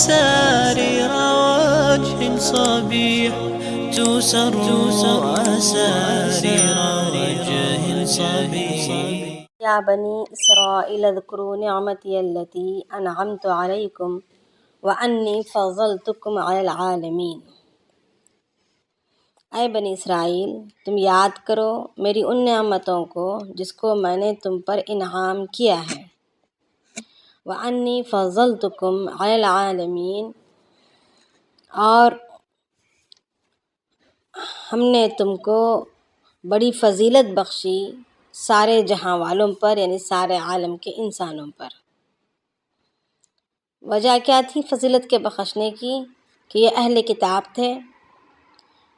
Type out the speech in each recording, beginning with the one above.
أسارير وجه صبيح تسر أسارير وجه صبيح. يا بني إسرائيل اذكروا نعمتي التي أنعمت عليكم وأني فضلتكم على العالمين. اے بنی اسرائیل، تم یاد کرو میری ان نعمتوں کو جس کو میں نے تم پر انعام کیا ہے۔ وَأَنِّي فَضَّلْتُكُمْ عَلَى الْعَالَمِينَ، اور ہم نے تم کو بڑی فضیلت بخشی سارے جہاں والوں پر، یعنی سارے عالم کے انسانوں پر۔ وجہ کیا تھی فضیلت کے بخشنے کی؟ کہ یہ اہل کتاب تھے،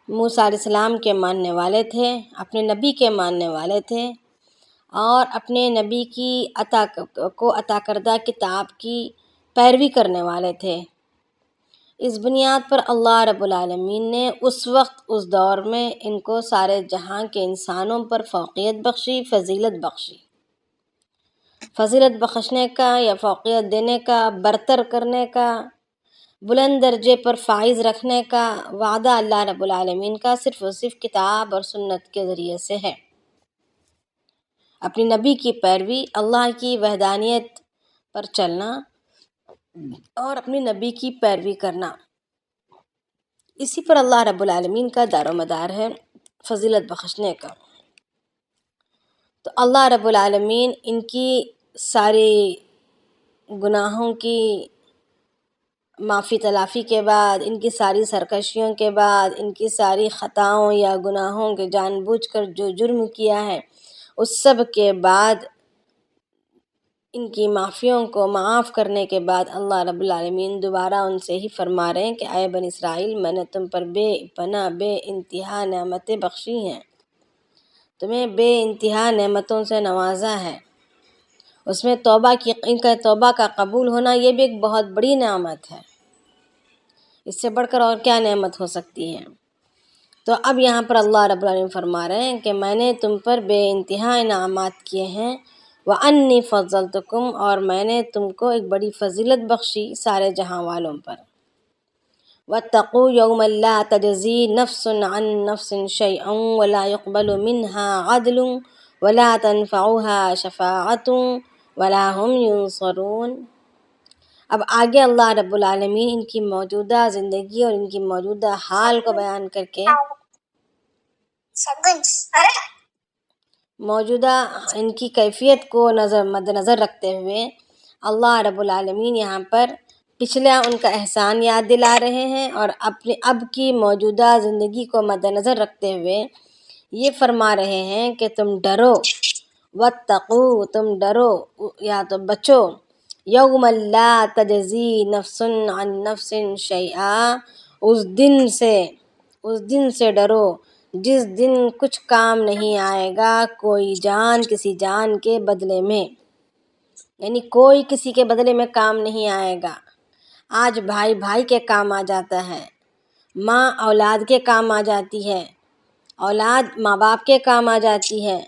موسیٰ علیہ السلام کے ماننے والے تھے، اپنے نبی کے ماننے والے تھے، اور اپنے نبی کی عطا کردہ کتاب کی پیروی کرنے والے تھے۔ اس بنیاد پر اللہ رب العالمین نے اس وقت اس دور میں ان کو سارے جہاں کے انسانوں پر فوقیت بخشی، فضیلت بخشی۔ فضیلت بخشنے کا یا فوقیت دینے کا، برتر کرنے کا، بلند درجے پر فائز رکھنے کا وعدہ اللہ رب العالمین کا صرف اور صرف کتاب اور سنت کے ذریعے سے ہے۔ اپنی نبی کی پیروی، اللہ کی وحدانیت پر چلنا اور اپنی نبی کی پیروی کرنا، اسی پر اللہ رب العالمین کا دار و مدار ہے فضیلت بخشنے کا۔ تو اللہ رب العالمین ان کی ساری گناہوں کی معافی تلافی کے بعد، ان کی ساری سرکشیوں کے بعد، ان کی ساری خطاؤں یا گناہوں کے جان بوجھ کر جو جرم کیا ہے اس سب کے بعد، ان کی معافیوں کو معاف کرنے کے بعد، اللہ رب العالمین دوبارہ ان سے ہی فرما رہے ہیں کہ اے بنی اسرائیل، میں نے تم پر بے پناہ بے انتہا نعمتیں بخشی ہیں، تمہیں بے انتہا نعمتوں سے نوازا ہے۔ اس میں ان کا توبہ کا قبول ہونا یہ بھی ایک بہت بڑی نعمت ہے، اس سے بڑھ کر اور کیا نعمت ہو سکتی ہے۔ تو اب یہاں پر اللہ رب العالمین فرما رہے ہیں کہ میں نے تم پر بے انتہا انعامات کیے ہیں، وَأَنِّي فَضَّلْتُكُمْ، اور میں نے تم کو ایک بڑی فضیلت بخشی سارے جہاں والوں پر۔ وَاتَّقُوا يَوْمًا لَا تَجْزِي نَفْسٌ عَن نَفْسٍ شَيْئًا وَلَا يُقْبَلُ مِنْهَا عَدْلٌ وَلَا تَنفَعُهَا شَفَاعَةٌ وَلَا هُمْ يُنصَرُونَ۔ اب آگے اللہ رب العالمین ان کی موجودہ زندگی اور ان کی موجودہ حال کو بیان کر کے موجودہ ان کی کیفیت کو مد نظر رکھتے ہوئے اللہ رب العالمین یہاں پر پچھلا ان کا احسان یاد دلا رہے ہیں، اور اپنے اب کی موجودہ زندگی کو مد نظر رکھتے ہوئے یہ فرما رہے ہیں کہ تم ڈرو، واتقوا، تم ڈرو یا تو بچو، یوم لا تجزی نفس عن نفس شیئا، اس دن سے ڈرو جس دن کچھ کام نہیں آئے گا کوئی جان کسی جان کے بدلے میں، یعنی کوئی کسی کے بدلے میں کام نہیں آئے گا۔ آج بھائی بھائی کے کام آ جاتا ہے، ماں اولاد کے کام آ جاتی ہے، اولاد ماں باپ کے کام آ جاتی ہے،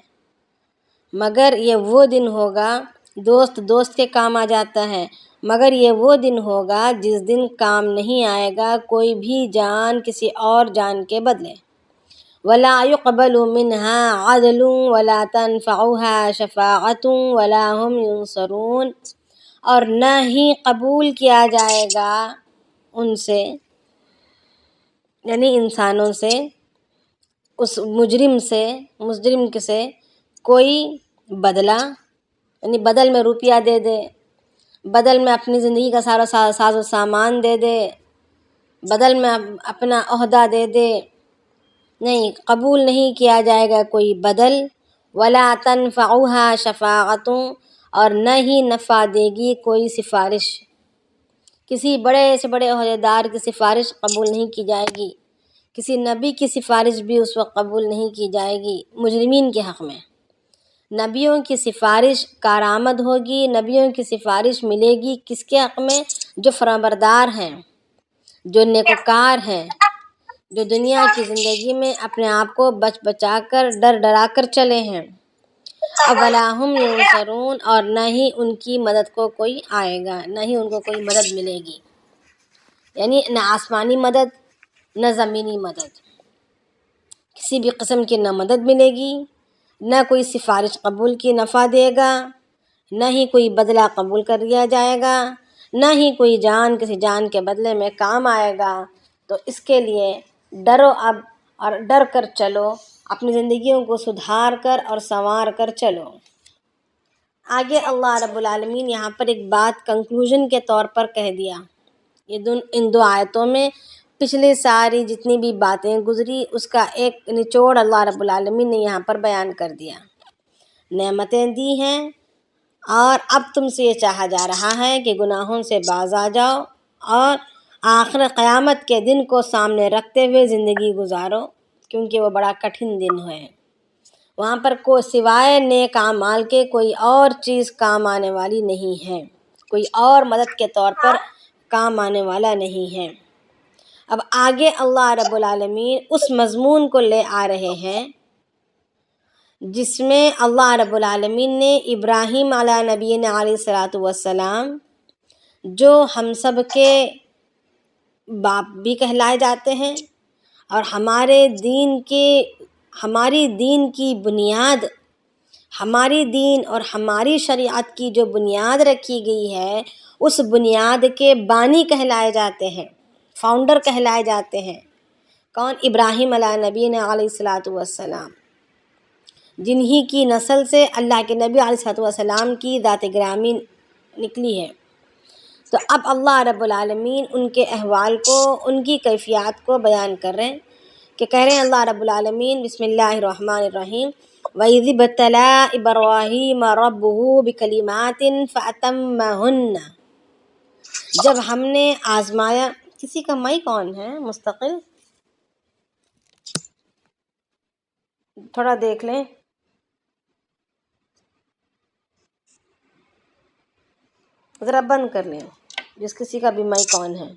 مگر یہ وہ دن ہوگا، دوست دوست کے کام آ جاتا ہے، مگر یہ وہ دن ہوگا جس دن کام نہیں آئے گا کوئی بھی جان کسی اور جان کے بدلے۔ وَلَا يُقْبَلُ مِنْهَا عَدْلٌ وَلَا تَنفَعُهَا شَفَاعَةٌ وَلَا هُمْ يُنصَرُونَ، اور نہ ہی قبول کیا جائے گا ان سے، یعنی انسانوں سے، اس مجرم سے کوئی بدلہ، یعنی بدل میں روپیہ دے دے، بدل میں اپنی زندگی کا سارا ساز و سامان دے دے، بدل میں اپنا عہدہ دے دے، نہیں، قبول نہیں کیا جائے گا کوئی بدل۔ وَلَا تَنفَعُهَا شَفَاعَةٌ، اور نہ ہی نفع دے گی کوئی سفارش، کسی بڑے سے بڑے عہدیدار کی سفارش قبول نہیں کی جائے گی، کسی نبی کی سفارش بھی اس وقت قبول نہیں کی جائے گی مجرمین کے حق میں۔ نبیوں کی سفارش کارآمد ہوگی، نبیوں کی سفارش ملے گی کس کے حق میں؟ جو فرمانبردار ہیں، جو نیکوکار ہیں، جو دنیا کی زندگی میں اپنے آپ کو بچا کر ڈر ڈرا کر چلے ہیں۔ وَلَا هُمْ يُنصَرُونَ، اور نہ ہی ان کی مدد کو کوئی آئے گا، نہ ہی ان کو کوئی مدد ملے گی۔ یعنی نہ آسمانی مدد نہ زمینی مدد، کسی بھی قسم کی نہ مدد ملے گی، نہ کوئی سفارش قبول کی نفع دے گا، نہ ہی کوئی بدلہ قبول کر لیا جائے گا، نہ ہی کوئی جان کسی جان کے بدلے میں کام آئے گا۔ تو اس کے لیے ڈرو اب، اور ڈر کر چلو، اپنی زندگیوں کو سدھار کر اور سنوار کر چلو۔ آگے اللہ رب العالمین یہاں پر ایک بات کنکلوژن کے طور پر کہہ دیا۔ ان دو آیتوں میں پچھلے ساری جتنی بھی باتیں گزری اس کا ایک نچوڑ اللہ رب العالمین نے یہاں پر بیان کر دیا۔ نعمتیں دی ہیں اور اب تم سے یہ چاہا جا رہا ہے کہ گناہوں سے باز آ جاؤ اور آخر قیامت کے دن کو سامنے رکھتے ہوئے زندگی گزارو، کیونکہ وہ بڑا کٹھن دن ہے۔ وہاں پر کوئی سوائے نیک اعمال کے کوئی اور چیز کام آنے والی نہیں ہے، کوئی اور مدد کے طور پر کام آنے والا نہیں ہے۔ اب آگے اللہ رب العالمین اس مضمون کو لے آ رہے ہیں جس میں اللہ رب العالمین نے ابراہیم علیہ نبینا علیہ الصلاۃ والسلام، جو ہم سب کے باپ بھی کہلائے جاتے ہیں اور ہماری دین کی بنیاد، ہماری دین اور ہماری شریعت کی جو بنیاد رکھی گئی ہے اس بنیاد کے بانی کہلائے جاتے ہیں، فاؤنڈر کہلائے جاتے ہیں۔ کون؟ ابراہیم علیہ نبینا علیہ الصلاۃ والسلام، جنہی کی نسل سے اللہ کے نبی علیہ الصلاۃ والسلام کی ذات گرامی نکلی ہے۔ تو اب اللہ رب العالمین ان کے احوال کو، ان کی کیفیات کو بیان کر رہے ہیں کہ کہہ رہے ہیں اللہ رب العالمین بسم اللہ الرحمن الرحیم وَإِذِ ابْتَلَىٰ إِبْرَاهِيمَ رَبُّهُ بِكَلِمَاتٍ فَأَتَمَّهُنَّ، جب ہم نے آزمایا۔ کسی کا مائک آن ہے مستقل؟ تھوڑا دیکھ لیں۔ ذرا بند کر لیں جس کسی کا بھی مائک آن ہے۔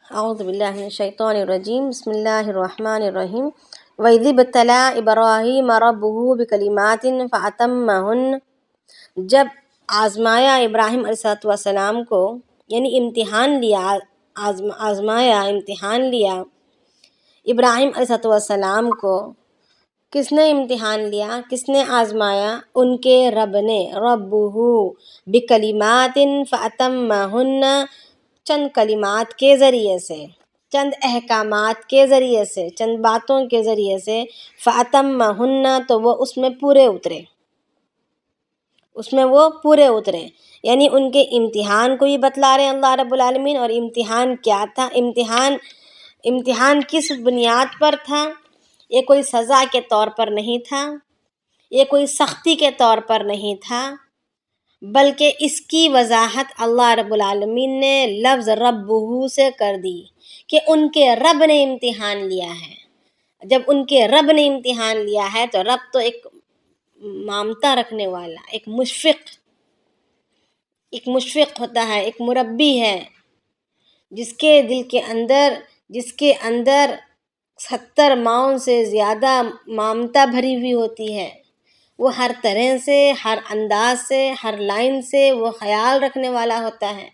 اعوذ باللہ من الشیطان الرجیم، بسم اللہ الرحمن الرحیم وَإِذِ ابْتَلَىٰ إِبْرَاهِيمَ رَبُّهُ بِكَلِمَاتٍ فَأَتَمَّهُنَّ، جب آزمایا ابراہیم علیہ السلام کو، یعنی امتحان لیا، آزمایا امتحان لیا ابراہیم علیہ السلام کو۔ کس نے امتحان لیا؟ کس نے آزمایا؟ ان کے رب نے، ربہ بکلمات فاتمہن، چند کلمات کے ذریعے سے، چند احکامات کے ذریعے سے، چند باتوں کے ذریعے سے، فاتمہن، تو وہ اس میں پورے اترے، یعنی ان کے امتحان کو ہی بتلا رہے ہیں اللہ رب العالمین۔ اور امتحان کیا تھا؟ امتحان کس بنیاد پر تھا؟ یہ کوئی سزا کے طور پر نہیں تھا، یہ کوئی سختی کے طور پر نہیں تھا، بلکہ اس کی وضاحت اللہ رب العالمین نے لفظ ربہ سے کر دی کہ ان کے رب نے امتحان لیا ہے۔ جب ان کے رب نے امتحان لیا ہے تو رب تو ایک ممتا رکھنے والا، ایک مشفق ہوتا ہے، ایک مربی ہے، جس کے دل کے اندر، جس کے اندر 70 ماؤں سے زیادہ ممتا بھری ہوئی ہوتی ہے۔ وہ ہر طرح سے، ہر انداز سے، ہر لائن سے وہ خیال رکھنے والا ہوتا ہے۔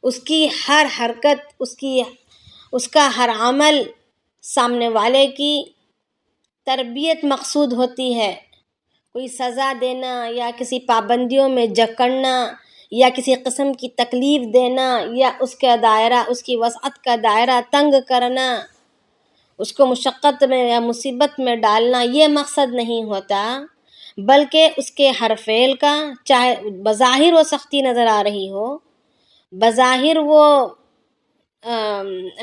اس کی ہر حرکت، اس کا ہر عمل سامنے والے کی تربیت مقصود ہوتی ہے۔ کوئی سزا دینا یا کسی پابندیوں میں جکڑنا یا کسی قسم کی تکلیف دینا یا اس کی وسعت کا دائرہ تنگ کرنا، اس کو مشقت میں یا مصیبت میں ڈالنا، یہ مقصد نہیں ہوتا، بلکہ اس کے ہر فعل کا، چاہے بظاہر وہ سختی نظر آ رہی ہو، بظاہر وہ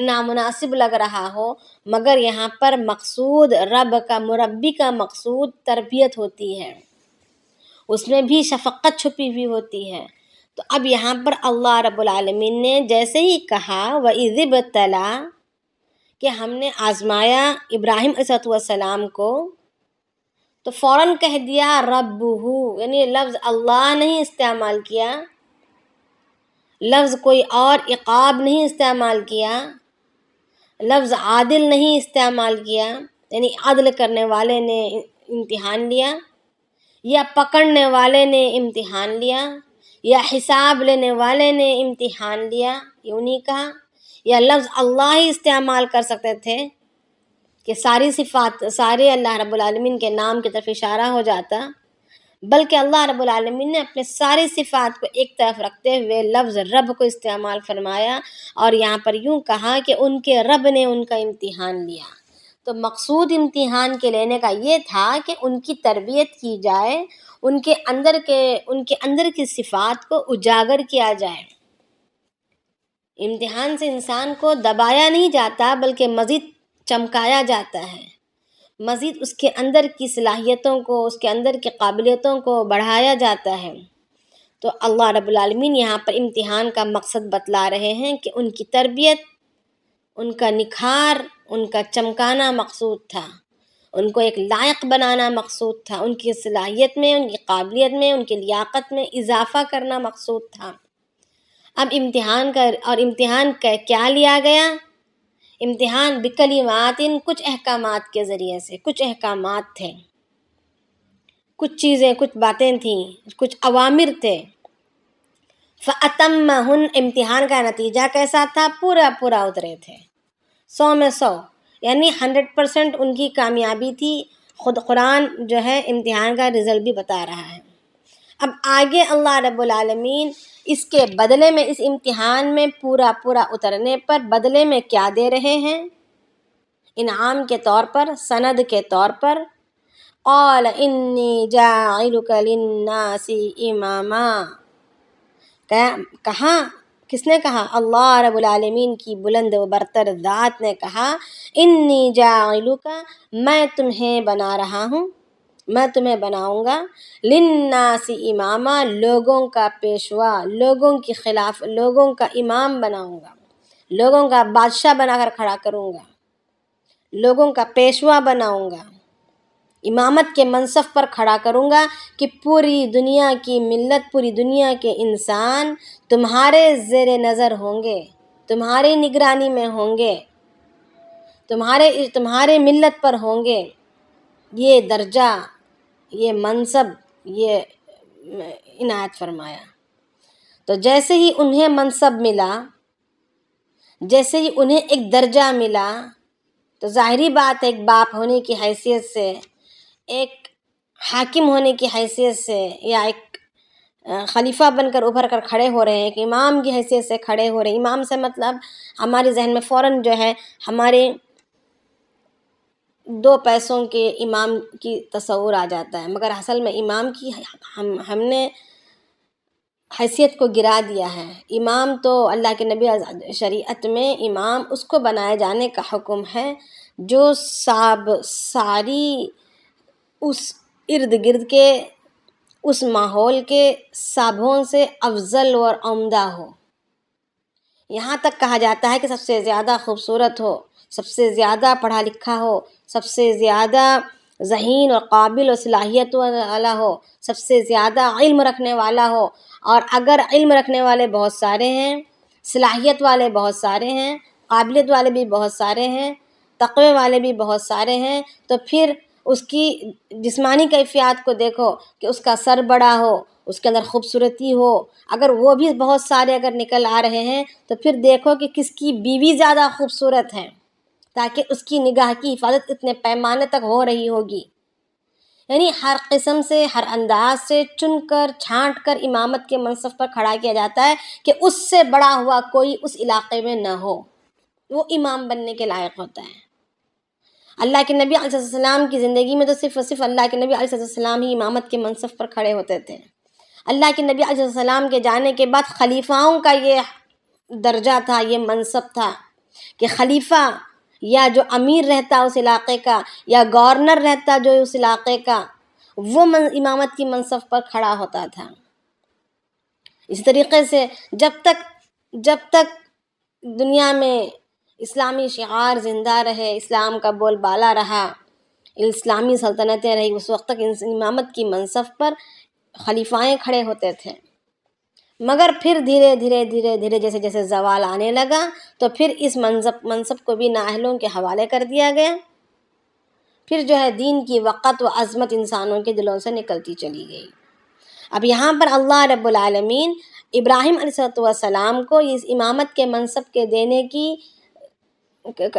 نامناسب لگ رہا ہو، مگر یہاں پر مقصود رب کا، مربی کا مقصود تربیت ہوتی ہے، اس میں بھی شفقت چھپی ہوئی ہوتی ہے۔ تو اب یہاں پر اللہ رب العالمین نے جیسے ہی کہا وَإِذِ ابْتَلَىٰ، کہ ہم نے آزمایا ابراہیم علیہ السلام کو، تو فوراً کہہ دیا ربہ، یعنی لفظ اللہ نہیں استعمال کیا، لفظ کوئی اور عقاب نہیں استعمال کیا، لفظ عادل نہیں استعمال کیا، یعنی عدل کرنے والے نے امتحان لیا، یا پکڑنے والے نے امتحان لیا، یا حساب لینے والے نے امتحان لیا، یوں نہیں کہا. یا لفظ اللہ ہی استعمال کر سکتے تھے کہ ساری صفات سارے اللہ رب العالمین کے نام کی طرف اشارہ ہو جاتا، بلکہ اللہ رب العالمین نے اپنے ساری صفات کو ایک طرف رکھتے ہوئے لفظ رب کو استعمال فرمایا، اور یہاں پر یوں کہا کہ ان کے رب نے ان کا امتحان لیا. تو مقصود امتحان کے لینے کا یہ تھا کہ ان کی تربیت کی جائے، ان کے اندر کی صفات کو اجاگر کیا جائے. امتحان سے انسان کو دبایا نہیں جاتا بلکہ مزید چمکایا جاتا ہے، مزید اس کے اندر کی صلاحیتوں کو، اس کے اندر کی قابلیتوں کو بڑھایا جاتا ہے. تو اللہ رب العالمین یہاں پر امتحان کا مقصد بتلا رہے ہیں کہ ان کی تربیت، ان کا نکھار، ان کا چمکانا مقصود تھا، ان کو ایک لائق بنانا مقصود تھا، ان کی صلاحیت میں، ان کی قابلیت میں، ان کی لیاقت میں اضافہ کرنا مقصود تھا. اب امتحان کا کیا لیا گیا؟ امتحان بکلمات، کچھ احکامات کے ذریعے سے، کچھ احکامات تھے، کچھ چیزیں، کچھ باتیں تھیں، کچھ اوامر تھے. فَأَتَمَّهُنْ، امتحان کا نتیجہ کیسا تھا؟ پورا اترے تھے، 100 میں 100، یعنی 100% ان کی کامیابی تھی. خود قرآن جو ہے امتحان کا رزلٹ بھی بتا رہا ہے. اب آگے اللہ رب العالمین اس کے بدلے میں، اس امتحان میں پورا اترنے پر بدلے میں کیا دے رہے ہیں؟ انعام کے طور پر، سند کے طور پر، قال انی جاعلک للناس اماما. کہاں؟ کس نے کہا؟ اللہ رب العالمین کی بلند و برتر ذات نے کہا انی جاعلک، میں تمہیں بنا رہا ہوں، میں تمہیں بناؤں گا، للناس اماما، لوگوں کا پیشوا، لوگوں کے خلاف، لوگوں کا امام بناؤں گا، لوگوں کا بادشاہ بنا کر کھڑا کروں گا، لوگوں کا پیشوا بناؤں گا، امامت کے منصب پر کھڑا کروں گا کہ پوری دنیا کی ملت، پوری دنیا کے انسان تمہارے زیر نظر ہوں گے، تمہاری نگرانی میں ہوں گے، تمہارے ملت پر ہوں گے. یہ درجہ، یہ منصب، یہ عنایت فرمایا. تو جیسے ہی انہیں منصب ملا، جیسے ہی انہیں ایک درجہ ملا، تو ظاہری بات ہے ایک باپ ہونے کی حیثیت سے، ایک حاکم ہونے کی حیثیت سے، یا ایک خلیفہ بن کر ابھر کر کھڑے ہو رہے ہیں، ایک امام کی حیثیت سے کھڑے ہو رہے ہیں. امام سے مطلب ہمارے ذہن میں فوراً جو ہے ہمارے 2 پیسوں کے امام کی تصور آ جاتا ہے، مگر اصل میں امام کی ہم نے حیثیت کو گرا دیا ہے. امام تو اللہ کے نبی شریعت میں امام اس کو بنائے جانے کا حکم ہے جو ساری اس ارد گرد کے، اس ماحول کے سابوں سے افضل اور عمدہ ہو. یہاں تک کہا جاتا ہے کہ سب سے زیادہ خوبصورت ہو، سب سے زیادہ پڑھا لکھا ہو، سب سے زیادہ ذہین اور قابل و صلاحیت والا ہو، سب سے زیادہ علم رکھنے والا ہو. اور اگر علم رکھنے والے بہت سارے ہیں، صلاحیت والے بہت سارے ہیں، قابلیت والے بھی بہت سارے ہیں، تقوی والے بھی بہت سارے ہیں، تو پھر اس کی جسمانی کیفیات کو دیکھو کہ اس کا سر بڑا ہو، اس کے اندر خوبصورتی ہو. اگر وہ بھی بہت سارے اگر نکل آ رہے ہیں تو پھر دیکھو کہ کس کی بیوی زیادہ خوبصورت ہے، تاکہ اس کی نگاہ کی حفاظت اتنے پیمانے تک ہو رہی ہوگی. یعنی ہر قسم سے، ہر انداز سے چن کر چھانٹ کر امامت کے منصب پر کھڑا کیا جاتا ہے کہ اس سے بڑا ہوا کوئی اس علاقے میں نہ ہو، وہ امام بننے کے لائق ہوتا ہے. اللہ کے نبی علیہ السلام کی زندگی میں تو صرف اور صرف اللہ کے نبی علیہ السلام ہی امامت کے منصب پر کھڑے ہوتے تھے. اللہ کے نبی علیہ السلام کے جانے کے بعد خلیفاؤں کا یہ درجہ تھا، یہ منصب تھا کہ خلیفہ یا جو امیر رہتا اس علاقے کا، یا گورنر رہتا جو اس علاقے کا، وہ امامت کی منصب پر کھڑا ہوتا تھا. اس طریقے سے جب تک دنیا میں اسلامی شعار زندہ رہے، اسلام کا بول بالا رہا، اسلامی سلطنتیں رہی، اس وقت تک امامت کی منصب پر خلیفائیں کھڑے ہوتے تھے. مگر پھر دھیرے دھیرے جیسے جیسے زوال آنے لگا تو پھر اس منصب کو بھی نااہلوں کے حوالے کر دیا گیا. پھر جو ہے دین کی وقت و عظمت انسانوں کے دلوں سے نکلتی چلی گئی۔ اب یہاں پر اللہ رب العالمین ابراہیم علیہ السلام کو اس امامت کے منصب کے دینے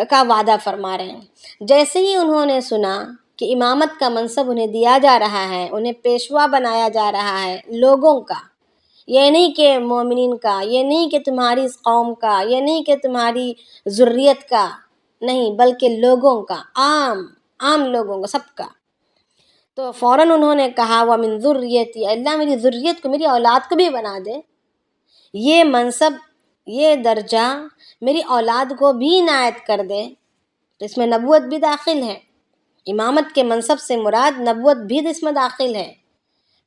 کا وعدہ فرما رہے ہیں۔ جیسے ہی انہوں نے سنا کہ امامت کا منصب انہیں دیا جا رہا ہے، انہیں پیشوا بنایا جا رہا ہے لوگوں کا، یہ نہیں کہ مومنین کا، یہ نہیں کہ تمہاری اس قوم کا، یہ نہیں کہ تمہاری ذریت کا، نہیں بلکہ لوگوں کا، عام لوگوں کا، سب کا، تو فوراً انہوں نے کہا وَمِن ذُرِّيَّتِي، اللہ میری ذریت کو، میری اولاد کو بھی بنا دے، یہ منصب، یہ درجہ میری اولاد کو بھی عنایت کر دے۔ تو اس میں نبوت بھی داخل ہے، امامت کے منصب سے مراد نبوت بھی اس میں داخل ہے،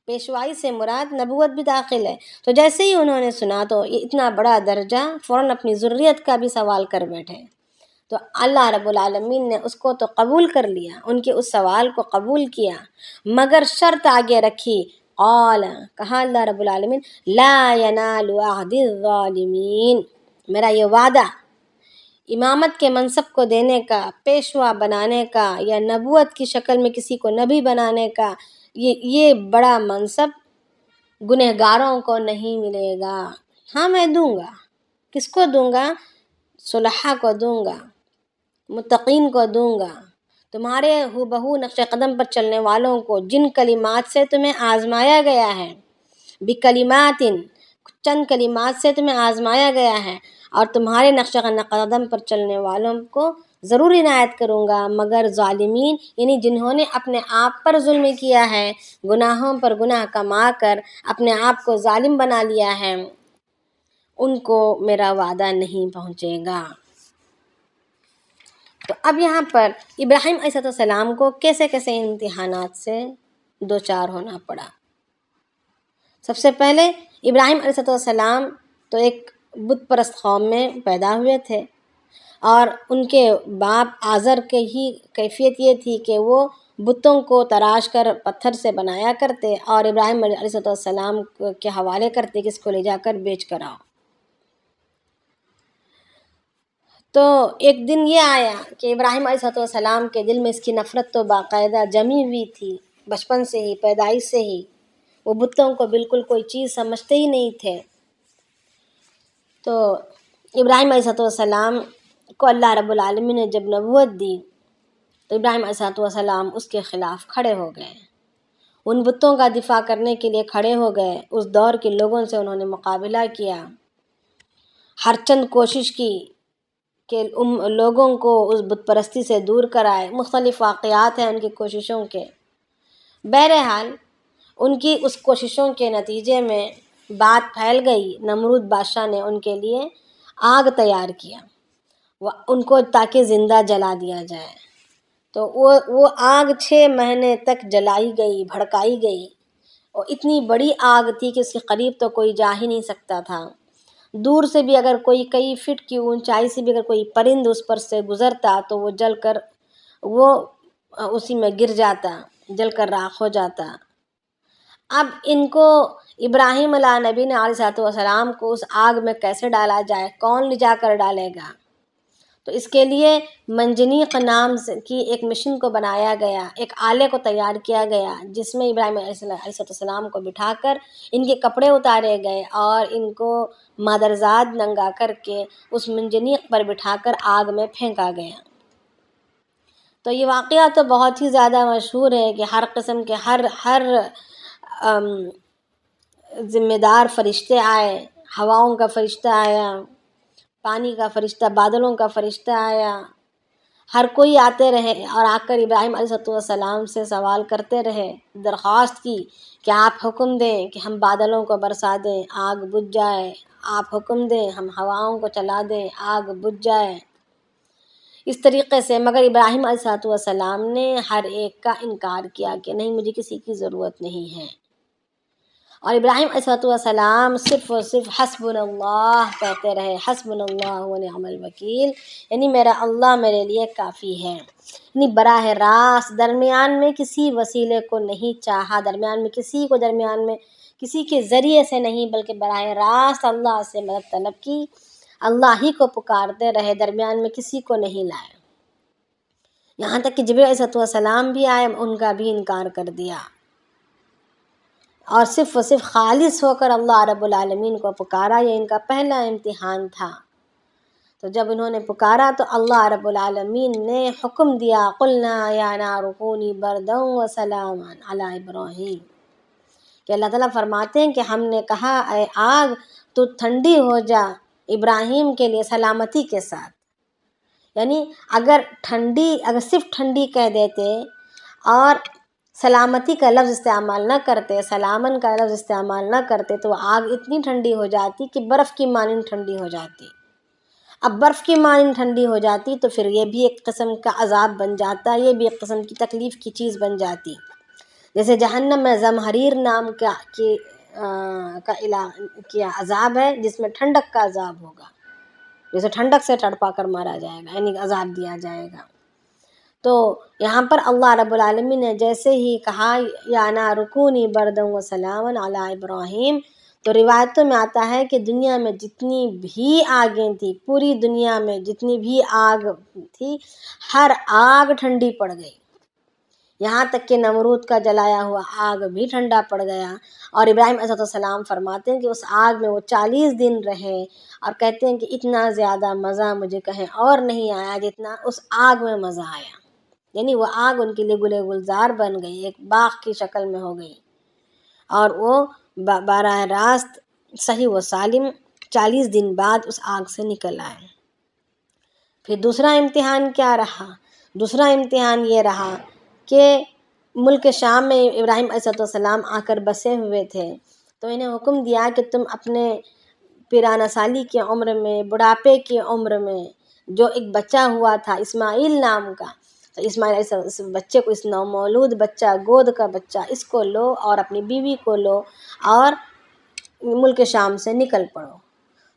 پیشوائی سے مراد نبوت بھی داخل ہے۔ تو جیسے ہی انہوں نے سنا تو یہ اتنا بڑا درجہ، فوراً اپنی ذریت کا بھی سوال کر بیٹھے۔ تو اللہ رب العالمین نے اس کو تو قبول کر لیا، ان کے اس سوال کو قبول کیا، مگر شرط آگے رکھی، قال، کہا اللہ رب العالمین لا ینال عہد الظالمین، میرا یہ وعدہ امامت کے منصب کو دینے کا، پیشوا بنانے کا، یا نبوت کی شکل میں کسی کو نبی بنانے کا، یہ بڑا منصب گنہگاروں کو نہیں ملے گا۔ ہاں میں دوں گا، کس کو دوں گا؟ صلحاء کو دوں گا، متقین کو دوں گا، تمہارے ہو بہو نقش قدم پر چلنے والوں کو، جن کلمات سے تمہیں آزمایا گیا ہے، بکلمات، چند کلمات سے تمہیں آزمایا گیا ہے، اور تمہارے نقش قدم پر چلنے والوں کو ضرور عنایت کروں گا، مگر ظالمین یعنی جنہوں نے اپنے آپ پر ظلم کیا ہے، گناہوں پر گناہ کما کر اپنے آپ کو ظالم بنا لیا ہے، ان کو میرا وعدہ نہیں پہنچے گا۔ تو اب یہاں پر ابراہیم علیہ السلام کو کیسے کیسے امتحانات سے دوچار ہونا پڑا۔ سب سے پہلے ابراہیم علیہ السلام تو ایک بت پرست قوم میں پیدا ہوئے تھے، اور ان کے باپ آزر کے ہی کیفیت یہ تھی کہ وہ بتوں کو تراش کر پتھر سے بنایا کرتے اور ابراہیم علیہ السلام کے حوالے کرتے کہ اس کو لے جا کر بیچ کر آؤ۔ تو ایک دن یہ آیا کہ ابراہیم علیہ السلام کے دل میں اس کی نفرت تو باقاعدہ جمی ہوئی تھی، بچپن سے ہی، پیدائش سے ہی وہ بتوں کو بالکل کوئی چیز سمجھتے ہی نہیں تھے۔ تو ابراہیم علیہ السلام کو اللہ رب العالمین نے جب نبوت دی تو ابراہیم علیہ السلام اس کے خلاف کھڑے ہو گئے، ان بتوں کا دفاع کرنے کے لیے کھڑے ہو گئے، اس دور کے لوگوں سے انہوں نے مقابلہ کیا، ہر چند کوشش کی کہ لوگوں کو اس بت پرستی سے دور کرائے، مختلف واقعات ہیں ان کی کوششوں کے۔ بہرحال ان کی اس کوششوں کے نتیجے میں بات پھیل گئی، نمرود بادشاہ نے ان کے لیے آگ تیار کیا، ان کو تاکہ زندہ جلا دیا جائے۔ تو وہ آگ 6 مہینے تک جلائی گئی، بھڑکائی گئی، اور اتنی بڑی آگ تھی کہ اس کے قریب تو کوئی جا ہی نہیں سکتا تھا۔ دور سے بھی اگر کوئی کئی فٹ کی اونچائی سے بھی اگر کوئی پرند اس پر سے گزرتا تو وہ جل کر وہ اسی میں گر جاتا، جل کر راکھ ہو جاتا۔ اب ان کو ابراہیم علیہ نبی نے علیہ السلام کو اس آگ میں کیسے ڈالا جائے، کون لے جا کر ڈالے گا؟ تو اس کے لیے منجنیق نام کی ایک مشین کو بنایا گیا، ایک آلے کو تیار کیا گیا، جس میں ابراہیم علیہ السلام کو بٹھا کر ان کے کپڑے اتارے گئے اور ان کو مادرزاد ننگا کر کے اس منجنیق پر بٹھا کر آگ میں پھینکا گیا۔ تو یہ واقعہ تو بہت ہی زیادہ مشہور ہے کہ ہر قسم کے ہر ذمہ دار فرشتے آئے، ہواؤں کا فرشتہ آیا، پانی کا فرشتہ، بادلوں کا فرشتہ آیا، ہر کوئی آتے رہے اور آ کر ابراہیم علیہ السلام سے سوال کرتے رہے، درخواست کی کہ آپ حکم دیں کہ ہم بادلوں کو برسا دیں، آگ بجھ جائے، آپ حکم دیں ہم ہواؤں کو چلا دیں، آگ بجھ جائے، اس طریقے سے۔ مگر ابراہیم علیہ السلام نے ہر ایک کا انکار کیا کہ نہیں، مجھے کسی کی ضرورت نہیں ہے، اور ابراہیم علیہ السلام صرف اور صرف حسبنا اللہ کہتے رہے، حسبنا اللہ و نعم الوکیل، یعنی میرا اللہ میرے لیے کافی ہے، یعنی براہ راست درمیان میں کسی وسیلے کو نہیں چاہا، درمیان میں کسی کے ذریعے سے نہیں، بلکہ براہ راست اللہ سے مدد طلب کی، اللہ ہی کو پکارتے رہے، درمیان میں کسی کو نہیں لائے۔ یہاں تک کہ جبریل علیہ السلام بھی آئے، ان کا بھی انکار کر دیا، اور صرف و صرف خالص ہو کر اللہ رب العالمین کو پکارا۔ یہ ان کا پہلا امتحان تھا۔ تو جب انہوں نے پکارا تو اللہ رب العالمین نے حکم دیا، قلنا یا نار کونی بردا وسلاما علی ابراہیم، کہ اللہ تعالیٰ فرماتے ہیں کہ ہم نے کہا اے آگ تو ٹھنڈی ہو جا ابراہیم کے لیے سلامتی کے ساتھ۔ یعنی اگر صرف ٹھنڈی کہہ دیتے اور سلامتی کا لفظ استعمال نہ کرتے، سلامن کا لفظ استعمال نہ کرتے، تو آگ اتنی ٹھنڈی ہو جاتی کہ برف کی مانند ٹھنڈی ہو جاتی۔ اب برف کی مانند ٹھنڈی ہو جاتی تو پھر یہ بھی ایک قسم کا عذاب بن جاتا، یہ بھی ایک قسم کی تکلیف کی چیز بن جاتی۔ جیسے جہنم میں زمہریر نام کا عذاب ہے، جس میں ٹھنڈک کا عذاب ہوگا، جیسے ٹھنڈک سے تڑپا کر مارا جائے گا، یعنی عذاب دیا جائے گا۔ تو یہاں پر اللہ رب العالمین نے جیسے ہی کہا یا نار کونی بردا وسلاما علی ابراہیم، تو روایتوں میں آتا ہے کہ دنیا میں جتنی بھی آگیں تھیں، پوری دنیا میں جتنی بھی آگ تھی، ہر آگ ٹھنڈی پڑ گئی، یہاں تک کہ نمرود کا جلایا ہوا آگ بھی ٹھنڈا پڑ گیا۔ اور ابراہیم علیہ السلام فرماتے ہیں کہ اس آگ میں وہ 40 دن رہے، اور کہتے ہیں کہ اتنا زیادہ مزہ مجھے کہیں اور نہیں آیا جتنا اس آگ میں مزہ آیا۔ یعنی وہ آگ ان کے لیے گلے گلزار بن گئی، ایک باغ کی شکل میں ہو گئی، اور وہ براہ راست صحیح و سالم 40 دن بعد اس آگ سے نکل آئے۔ پھر دوسرا امتحان کیا رہا؟ دوسرا امتحان یہ رہا کہ ملک شام میں ابراہیم علیہ السلام آ کر بسے ہوئے تھے، تو انہیں حکم دیا کہ تم اپنے پیرانہ سالی کی عمر میں، بڑھاپے کی عمر میں، جو ایک بچہ ہوا تھا اسماعیل نام کا، تو اسماعیل اس بچے کو، اس نومولود بچہ، گود کا بچہ، اس کو لو اور اپنی بیوی کو لو اور ملک شام سے نکل پڑو۔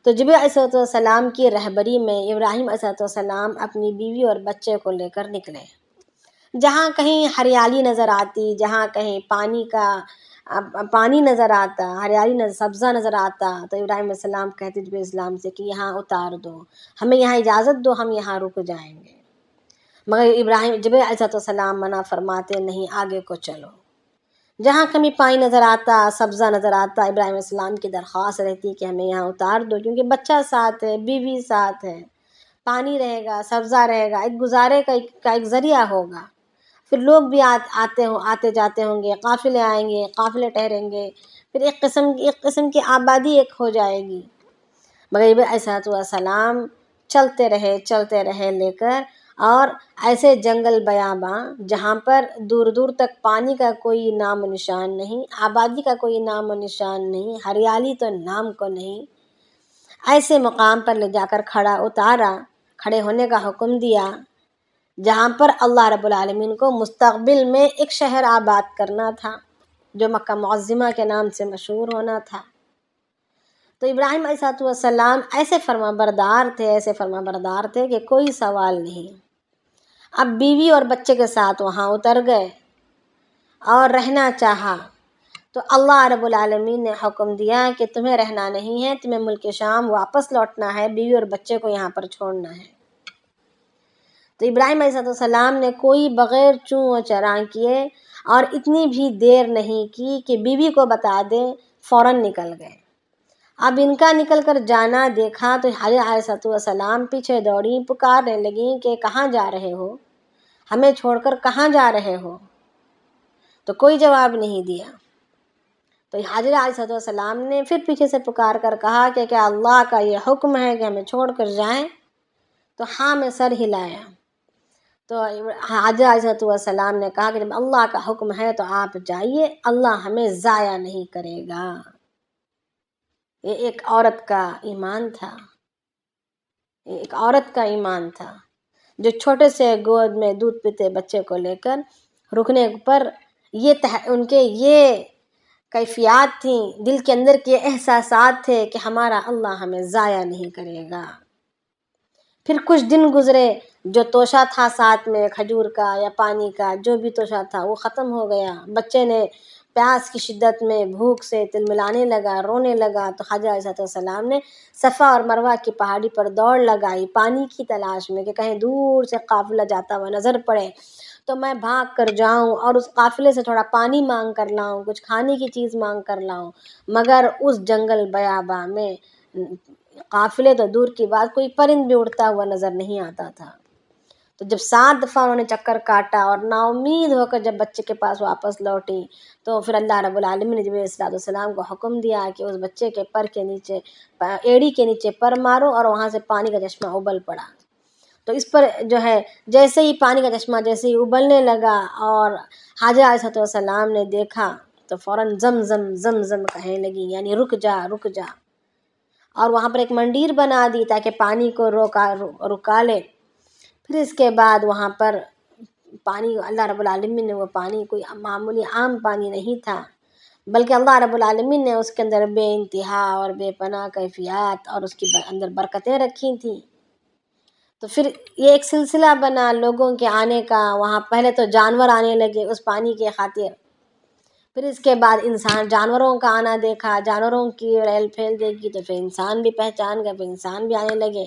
تو جبریل علیہ السلام کی رہبری میں ابراہیم علیہ السلام اپنی بیوی اور بچے کو لے کر نکلے۔ جہاں کہیں ہریالی نظر آتی، جہاں کہیں پانی نظر آتا، ہریالی سبزہ نظر آتا، تو ابراہیم علیہ السلام کہتے جبریل علیہ السلام سے کہ یہاں اتار دو، ہمیں یہاں اجازت دو، ہم یہاں رک جائیں گے۔ مگر جبریل علیہ السلام منع فرماتے، نہیں، آگے کو چلو۔ جہاں کمی پانی نظر آتا، سبزہ نظر آتا، ابراہیم علیہ السلام کی درخواست رہتی کہ ہمیں یہاں اتار دو، کیونکہ بچہ ساتھ ہے، بیوی ساتھ ہے، پانی رہے گا، سبزہ رہے گا، ایک گزارے کا ایک ذریعہ ہوگا۔ پھر لوگ بھی آتے جاتے ہوں گے، قافلے آئیں گے، قافلے ٹھہریں گے، پھر ایک قسم کی آبادی ایک ہو جائے گی۔ مگر ابراہیم علیہ السلام چلتے رہے لے کر، اور ایسے جنگل بیاباں جہاں پر دور دور تک پانی کا کوئی نام و نشان نہیں، آبادی کا کوئی نام و نشان نہیں، ہریالی تو نام کو نہیں، ایسے مقام پر لے جا کر کھڑے ہونے کا حکم دیا، جہاں پر اللہ رب العالمین کو مستقبل میں ایک شہر آباد کرنا تھا، جو مکہ معظمہ کے نام سے مشہور ہونا تھا۔ تو ابراہیم علیہ السلام ایسے فرما بردار تھے کہ کوئی سوال نہیں۔ اب بیوی اور بچے کے ساتھ وہاں اتر گئے اور رہنا چاہا، تو اللہ رب العالمین نے حکم دیا کہ تمہیں رہنا نہیں ہے، تمہیں ملک شام واپس لوٹنا ہے، بیوی اور بچے کو یہاں پر چھوڑنا ہے۔ تو ابراہیم علیہ السلام نے کوئی بغیر چوں و چراں کیے اور اتنی بھی دیر نہیں کی کہ بیوی کو بتا دے، فوراً نکل گئے۔ اب ان کا نکل کر جانا دیکھا تو حضرت علیہ السلام پیچھے دوڑی، پکارنے لگیں کہ کہاں جا رہے ہو، ہمیں چھوڑ کر کہاں جا رہے ہو؟ تو کوئی جواب نہیں دیا۔ تو حضرت علیہ السلام نے پھر پیچھے سے پکار کر کہا کہ کیا اللہ کا یہ حکم ہے کہ ہمیں چھوڑ کر جائیں؟ تو ہاں میں سر ہلایا۔ تو حضرت علیہ السلام نے کہا کہ جب اللہ کا حکم ہے تو آپ جائیے، اللہ ہمیں ضائع نہیں کرے گا۔ یہ ایک عورت کا ایمان تھا، جو چھوٹے سے گود میں دودھ پیتے بچے کو لے کر رکنے پر ان کے یہ کیفیات تھیں، دل کے اندر کے احساسات تھے کہ ہمارا اللہ ہمیں ضائع نہیں کرے گا۔ پھر کچھ دن گزرے، جو توشہ تھا ساتھ میں کھجور کا یا پانی کا، جو بھی توشہ تھا وہ ختم ہو گیا، بچے نے پیاس کی شدت میں بھوک سے تلملانے لگا، رونے لگا، تو خواجہ علیہ السلام نے صفا اور مروہ کی پہاڑی پر دوڑ لگائی پانی کی تلاش میں کہ کہیں دور سے قافلہ جاتا ہوا نظر پڑے تو میں بھاگ کر جاؤں اور اس قافلے سے تھوڑا پانی مانگ کر لاؤں، کچھ کھانے کی چیز مانگ کر لاؤں۔ مگر اس جنگل بیاباں میں قافلے تو دور کی بات، کوئی پرند بھی اڑتا ہوا نظر نہیں آتا تھا۔ تو جب 7 دفعہ انہوں نے چکر کاٹا اور نا امید ہو کر جب بچے کے پاس واپس لوٹی تو پھر اللہ رب العالمین نے جبریل علیہ السلام کو حکم دیا کہ اس بچے کے پر کے نیچے، ایڑی کے نیچے پر مارو، اور وہاں سے پانی کا چشمہ ابل پڑا۔ تو اس پر جو ہے جیسے ہی پانی کا چشمہ جیسے ہی ابلنے لگا اور خواجہ علیہ السلام نے دیکھا تو فوراً زم زم زم زم کہنے لگی، یعنی رک جا رک جا، اور وہاں پر ایک منڈیر بنا دی تاکہ پانی کو رکا لے۔ پھر اس کے بعد وہاں پر پانی، اللہ رب العالمین نے وہ پانی کوئی معمولی عام پانی نہیں تھا، بلکہ اللہ رب العالمین نے اس کے اندر بے انتہا اور بے پناہ کیفیات اور اس کے اندر برکتیں رکھی تھیں۔ تو پھر یہ ایک سلسلہ بنا لوگوں کے آنے کا، وہاں پہلے تو جانور آنے لگے اس پانی کے خاطر، پھر اس کے بعد انسان جانوروں کا آنا دیکھا، جانوروں کی ریل پھیل دیکھی تو پھر انسان بھی پہچان گئے، پھر انسان بھی آنے لگے۔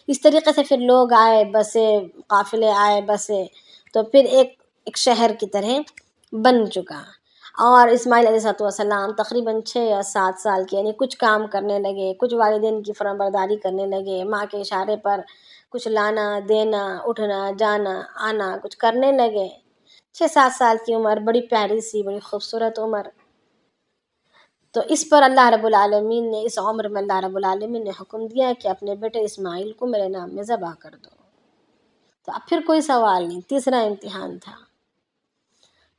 اس طریقے سے پھر لوگ آئے، بسے، قافلے آئے، بسے، تو پھر ایک شہر کی طرح بن چکا۔ اور اسماعیل علیہ السلام تقریباً 6 یا 7 سال کے، یعنی کچھ کام کرنے لگے، کچھ والدین کی فرمانبرداری کرنے لگے، ماں کے اشارے پر کچھ لانا دینا، اٹھنا جانا آنا کچھ کرنے لگے۔ 6-7 سال کی عمر، بڑی پیاری سی، بڑی خوبصورت عمر۔ تو اس پر اللہ رب العالمین نے، اس عمر میں اللہ رب العالمین نے حکم دیا کہ اپنے بیٹے اسماعیل کو میرے نام میں ذبح کر دو۔ تو اب پھر کوئی سوال نہیں، تیسرا امتحان تھا۔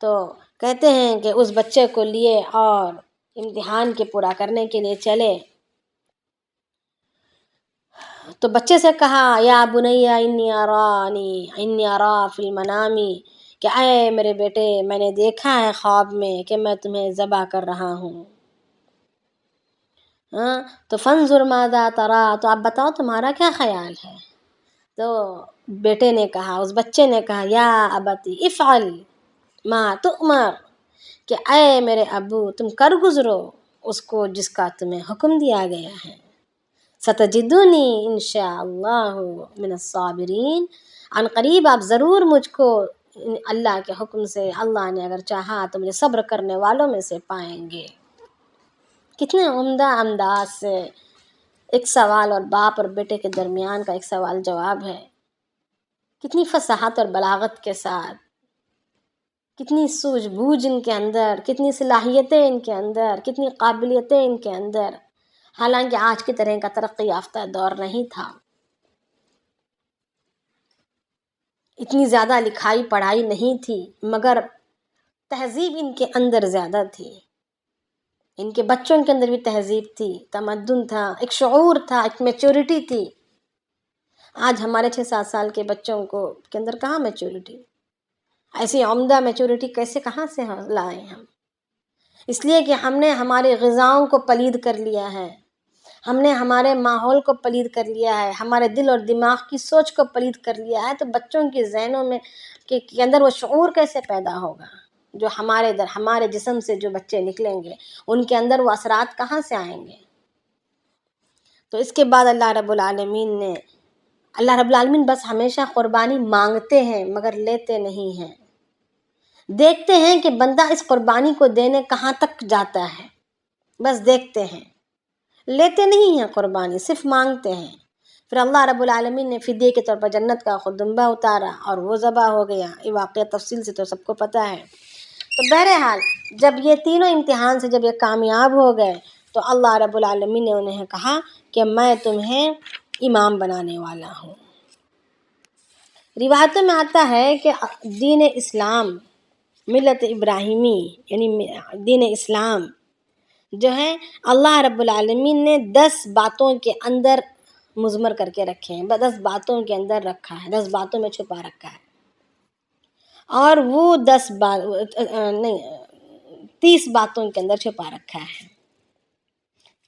تو کہتے ہیں کہ اس بچے کو لیے اور امتحان کے پورا کرنے کے لیے چلے، تو بچے سے کہا یا بنی انی ارا فی المنام، کہ اے میرے بیٹے میں نے دیکھا ہے خواب میں کہ میں تمہیں ذبح کر رہا ہوں۔ تو فانظر ماذا تری، تو آپ بتاؤ تمہارا کیا خیال ہے؟ تو بیٹے نے کہا، اس بچے نے کہا یا ابتی افعل ما تؤمر، کہ اے میرے ابو تم کر گزرو اس کو جس کا تمہیں حکم دیا گیا ہے۔ ستجدنی انشاء اللہ من الصابرین، عن قریب آپ ضرور مجھ کو اللہ کے حکم سے، اللہ نے اگر چاہا تو مجھے صبر کرنے والوں میں سے پائیں گے۔ کتنے عمدہ انداز سے ایک سوال اور باپ اور بیٹے کے درمیان کا ایک سوال جواب ہے، کتنی فصاحت اور بلاغت کے ساتھ، کتنی سوجھ بوجھ ان کے اندر، کتنی صلاحیتیں ان کے اندر، کتنی قابلیتیں ان کے اندر، حالانکہ آج کی طرح کا ترقی یافتہ دور نہیں تھا، اتنی زیادہ لکھائی پڑھائی نہیں تھی، مگر تہذیب ان کے اندر زیادہ تھی، ان کے بچوں کے اندر بھی تہذیب تھی، تمدن تھا، ایک شعور تھا، ایک میچورٹی تھی۔ آج ہمارے 6-7 سال کے بچوں کے اندر کہاں میچورٹی؟ ایسی عمدہ میچورٹی کہاں سے لائیں ہم؟ اس لیے کہ ہم نے ہماری غذاؤں کو پلید کر لیا ہے، ہم نے ہمارے ماحول کو پلید کر لیا ہے، ہمارے دل اور دماغ کی سوچ کو پلید کر لیا ہے، تو بچوں کے ذہنوں میں کے اندر وہ شعور کیسے پیدا ہوگا؟ جو ہمارے جسم سے جو بچے نکلیں گے ان کے اندر وہ اثرات کہاں سے آئیں گے؟ تو اس کے بعد اللہ رب العالمین بس ہمیشہ قربانی مانگتے ہیں مگر لیتے نہیں ہیں، دیکھتے ہیں کہ بندہ اس قربانی کو دینے کہاں تک جاتا ہے، بس دیکھتے ہیں، لیتے نہیں ہیں قربانی، صرف مانگتے ہیں۔ پھر اللہ رب العالمین نے فدیے کے طور پر جنت کا خردمبہ اتارا اور وہ ذبح ہو گیا، یہ واقعہ تفصیل سے تو سب کو پتہ ہے۔ تو بہرحال جب یہ تینوں امتحان سے جب یہ کامیاب ہو گئے تو اللہ رب العالمین نے انہیں کہا کہ میں تمہیں امام بنانے والا ہوں۔ روایتوں میں آتا ہے کہ دین اسلام، ملت ابراہیمی یعنی دین اسلام جو ہے اللہ رب العالمین نے 10 باتوں کے اندر مضمر کر کے رکھے ہیں، 10 باتوں کے اندر رکھا ہے، 10 باتوں میں چھپا رکھا ہے، اور وہ 30 باتوں کے اندر چھپا رکھا ہے۔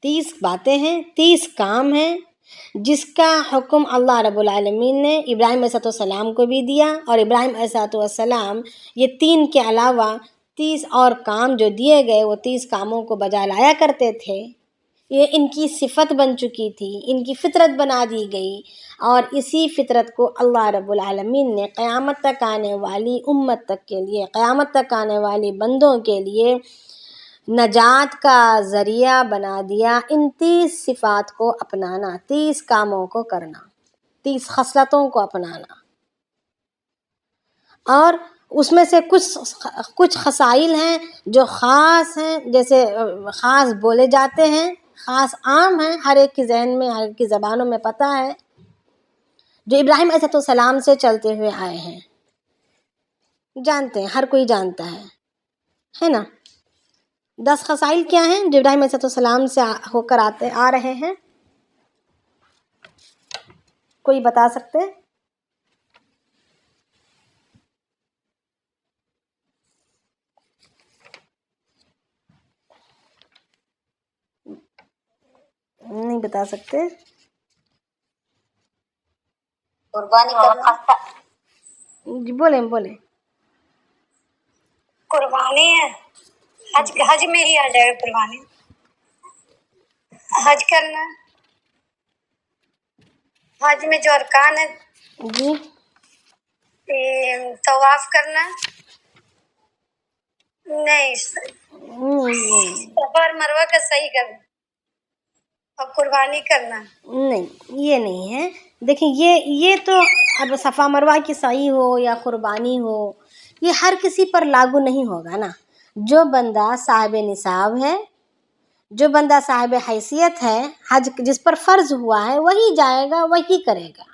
30 باتیں ہیں، 30 کام ہیں جس کا حکم اللہ رب العالمین نے ابراہیم علیہ السلام کو بھی دیا، اور ابراہیم علیہ السلام یہ 3 کے علاوہ 30 اور کام جو دیے گئے وہ 30 کاموں کو بجا لایا کرتے تھے، یہ ان کی صفت بن چکی تھی، ان کی فطرت بنا دی گئی، اور اسی فطرت کو اللہ رب العالمین نے قیامت تک آنے والی امت تک کے لیے، قیامت تک آنے والی بندوں کے لیے نجات کا ذریعہ بنا دیا۔ ان 30 صفات کو اپنانا، 30 کاموں کو کرنا، 30 خصلتوں کو اپنانا، اور اس میں سے کچھ خصائل ہیں جو خاص ہیں، جیسے خاص بولے جاتے ہیں، خاص عام ہیں، ہر ایک کی ذہن میں، ہر ایک کی زبانوں میں پتہ ہے، جو ابراہیم علیہ السلام سے چلتے ہوئے آئے ہیں، جانتے ہیں، ہر کوئی جانتا ہے نا۔ 10 خصائل کیا ہیں جو ابراہیم علیہ السلام سے ہو کر آ رہے ہیں؟ کوئی بتا سکتے؟ نہیں بتا سکتے؟ قربانی کرنا، جی بولیں۔ قربانی ہے، حج میں ہی آ جائے گا قربانی، حج کرنا، حج میں جو ارکان ہے، جی طواف کرنا، نہیں، صفا اور مروہ کا صحیح کرنا اور قربانی کرنا، نہیں، یہ نہیں ہے۔ دیکھیں یہ تو اب صفا مروہ کی سعی ہو یا قربانی ہو، یہ ہر کسی پر لاگو نہیں ہوگا نا۔ جو بندہ صاحب نصاب ہے، جو بندہ صاحب حیثیت ہے، حج جس پر فرض ہوا ہے وہی جائے گا، وہی کرے گا۔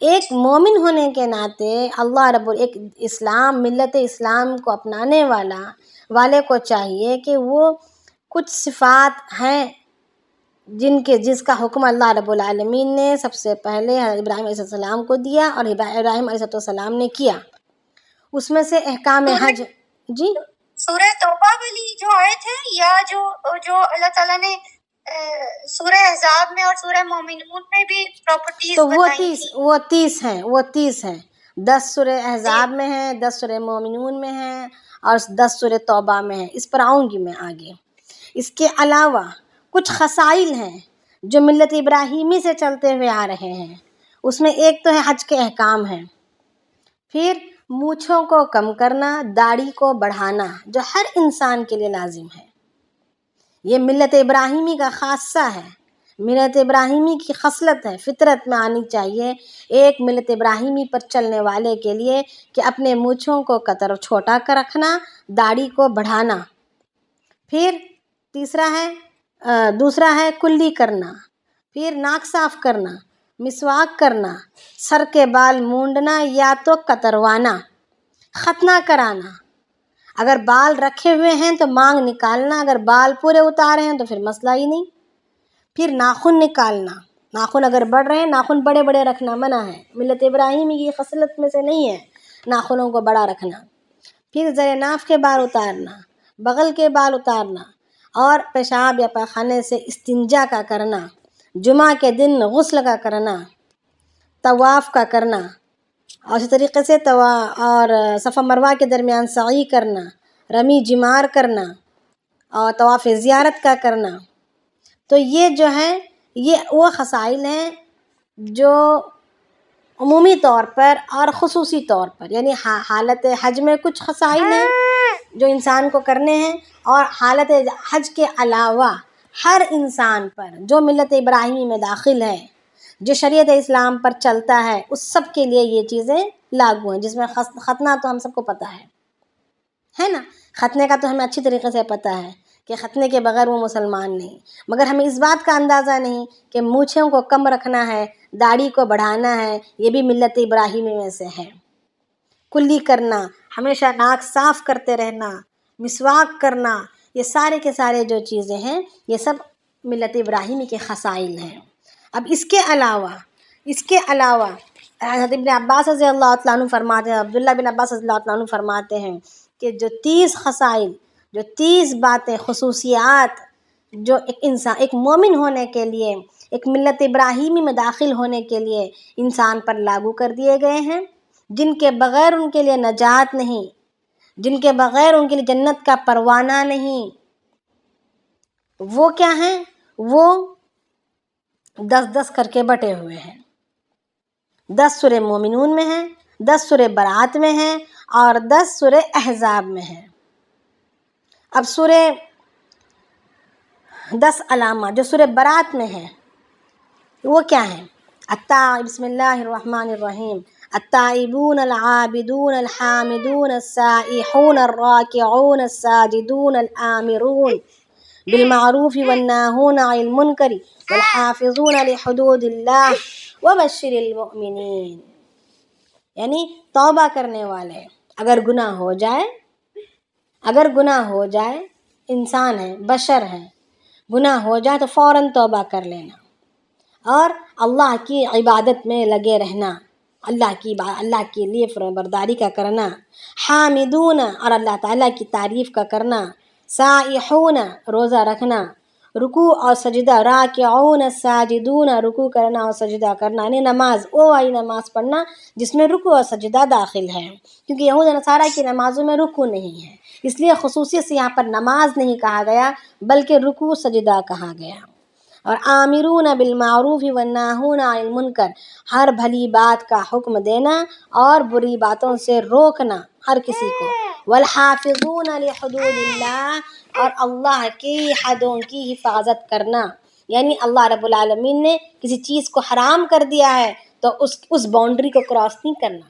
ایک مومن ہونے کے ناطے اللہ رب ایک اسلام، ملت اسلام کو اپنانے والے کو چاہیے کہ وہ کچھ صفات ہیں جس کا حکم اللہ رب العالمین نے سب سے پہلے ابراہیم علیہ السلام کو دیا اور ابراہیم علیہ السلام نے کیا۔ اس میں سے احکام حج، جی سورہ توبہ والی جو آیت ہے، یا جو اللہ تعالیٰ نے سورہ احزاب میں اور سورہ مومنون میں بھی پراپرٹیز تو بتائی تھی، وہ 30 ہیں، 10 سورہ احزاب میں ہیں، 10 سورہ مومنون میں ہیں، اور 10 سورہ توبہ میں ہیں۔ اس پر آؤں گی میں آگے۔ اس کے علاوہ کچھ خصائل ہیں جو ملت ابراہیمی سے چلتے ہوئے آ رہے ہیں۔ اس میں ایک تو ہے حج کے احکام ہیں، پھر مونچھوں کو کم کرنا، داڑھی کو بڑھانا، جو ہر انسان کے لیے لازم ہے۔ یہ ملت ابراہیمی کا خاصہ ہے، ملت ابراہیمی کی خصلت ہے، فطرت میں آنی چاہیے ایک ملت ابراہیمی پر چلنے والے کے لیے کہ اپنے مونچھوں کو قطر چھوٹا کر رکھنا، داڑھی کو بڑھانا۔ پھر دوسرا ہے کلی کرنا، پھر ناک صاف کرنا، مسواک کرنا، سر کے بال مونڈنا یا تو کتروانا، ختنہ کرانا، اگر بال رکھے ہوئے ہیں تو مانگ نکالنا، اگر بال پورے اتارے ہیں تو پھر مسئلہ ہی نہیں۔ پھر ناخن نکالنا، ناخن اگر بڑھ رہے ہیں، ناخن بڑے بڑے رکھنا منع ہے، ملت ابراہیمی کی خصلت میں سے نہیں ہے ناخنوں کو بڑا رکھنا۔ پھر زر ناف کے بال اتارنا، بغل کے بال اتارنا، اور پیشاب یا پاخانے سے استنجا کا کرنا، جمعہ کے دن غسل کا کرنا، طواف کا کرنا، اور اسی طریقے سے اور صفا مروہ کے درمیان سعی کرنا، رمی جمار کرنا، اور طواف زیارت کا کرنا۔ تو یہ جو ہے یہ وہ خصائل ہیں جو عمومی طور پر اور خصوصی طور پر، یعنی حالت حج میں کچھ خصائل ہیں جو انسان کو کرنے ہیں، اور حالت حج کے علاوہ ہر انسان پر جو ملت ابراہیمی میں داخل ہے، جو شریعت اسلام پر چلتا ہے، اس سب کے لیے یہ چیزیں لاگو ہیں، جس میں ختنہ تو ہم سب کو پتہ ہے نا، ختنے کا تو ہمیں اچھی طریقے سے پتہ ہے کہ ختنے کے بغیر وہ مسلمان نہیں، مگر ہمیں اس بات کا اندازہ نہیں کہ مونچھوں کو کم رکھنا ہے، داڑھی کو بڑھانا ہے، یہ بھی ملت ابراہیمی میں سے ہے۔ کلی کرنا، ہمیشہ ناک صاف کرتے رہنا، مسواک کرنا، یہ سارے کے سارے جو چیزیں ہیں یہ سب ملت ابراہیمی کے خصائل ہیں۔ اب اس کے علاوہ حضرت ابن عباس رضی اللہ تعالیٰ عنہ فرماتے ہیں، عبداللہ بن عباس رضی اللہ تعالیٰ عنہ فرماتے ہیں کہ جو 30 خصائل، جو 30 باتیں، خصوصیات جو ایک مومن ہونے کے لیے، ایک ملت ابراہیمی میں داخل ہونے کے لیے انسان پر لاگو کر دیے گئے ہیں، جن کے بغیر ان کے لیے نجات نہیں، جن کے بغیر ان کے لیے جنت کا پروانہ نہیں، وہ کیا ہیں؟ وہ 10 کر کے بٹے ہوئے ہیں۔ 10 سورہ مومنون میں ہیں، 10 سورہ برات میں ہیں، اور 10 سورہ احزاب میں ہیں۔ اب سورہ 10 علامات جو سورہ برات میں ہیں وہ کیا ہیں؟ بسم اللہ الرحمن الرحیم، التائبون العابدون الحامدون السائحون الراکعون الساجدون الآمرون بالمعروف والناہون عن المنکر والحافظون لحدود اللہ وبشر المؤمنین، یعنی توبہ کرنے والے، اگر گناہ ہو جائے، انسان ہے، بشر ہے، گناہ ہو جائے تو فوراً توبہ کر لینا، اور اللہ کی عبادت میں لگے رہنا، اللہ کے لیے فرمانبرداری کا کرنا، حامدون اور اللہ تعالیٰ کی تعریف کا کرنا، سائحون روزہ رکھنا، رکوع اور سجدہ، راکعون ساجدون رکوع کرنا اور سجدہ کرنا، یعنی نماز، وہ والی نماز پڑھنا جس میں رکوع اور سجدہ داخل ہے، کیونکہ یہود و نصارہ کی نمازوں میں رکوع نہیں ہے، اس لیے خصوصیت سے یہاں پر نماز نہیں کہا گیا بلکہ رکوع سجدہ کہا گیا۔ اور آمرون بالمعروف والناہون عن المنکر، ہر بھلی بات کا حکم دینا اور بری باتوں سے روکنا ہر کسی کو، والحافظون لحدود اللہ، اور اللہ کی حدوں کی حفاظت کرنا، یعنی اللہ رب العالمین نے کسی چیز کو حرام کر دیا ہے تو اس باؤنڈری کو کراس نہیں کرنا۔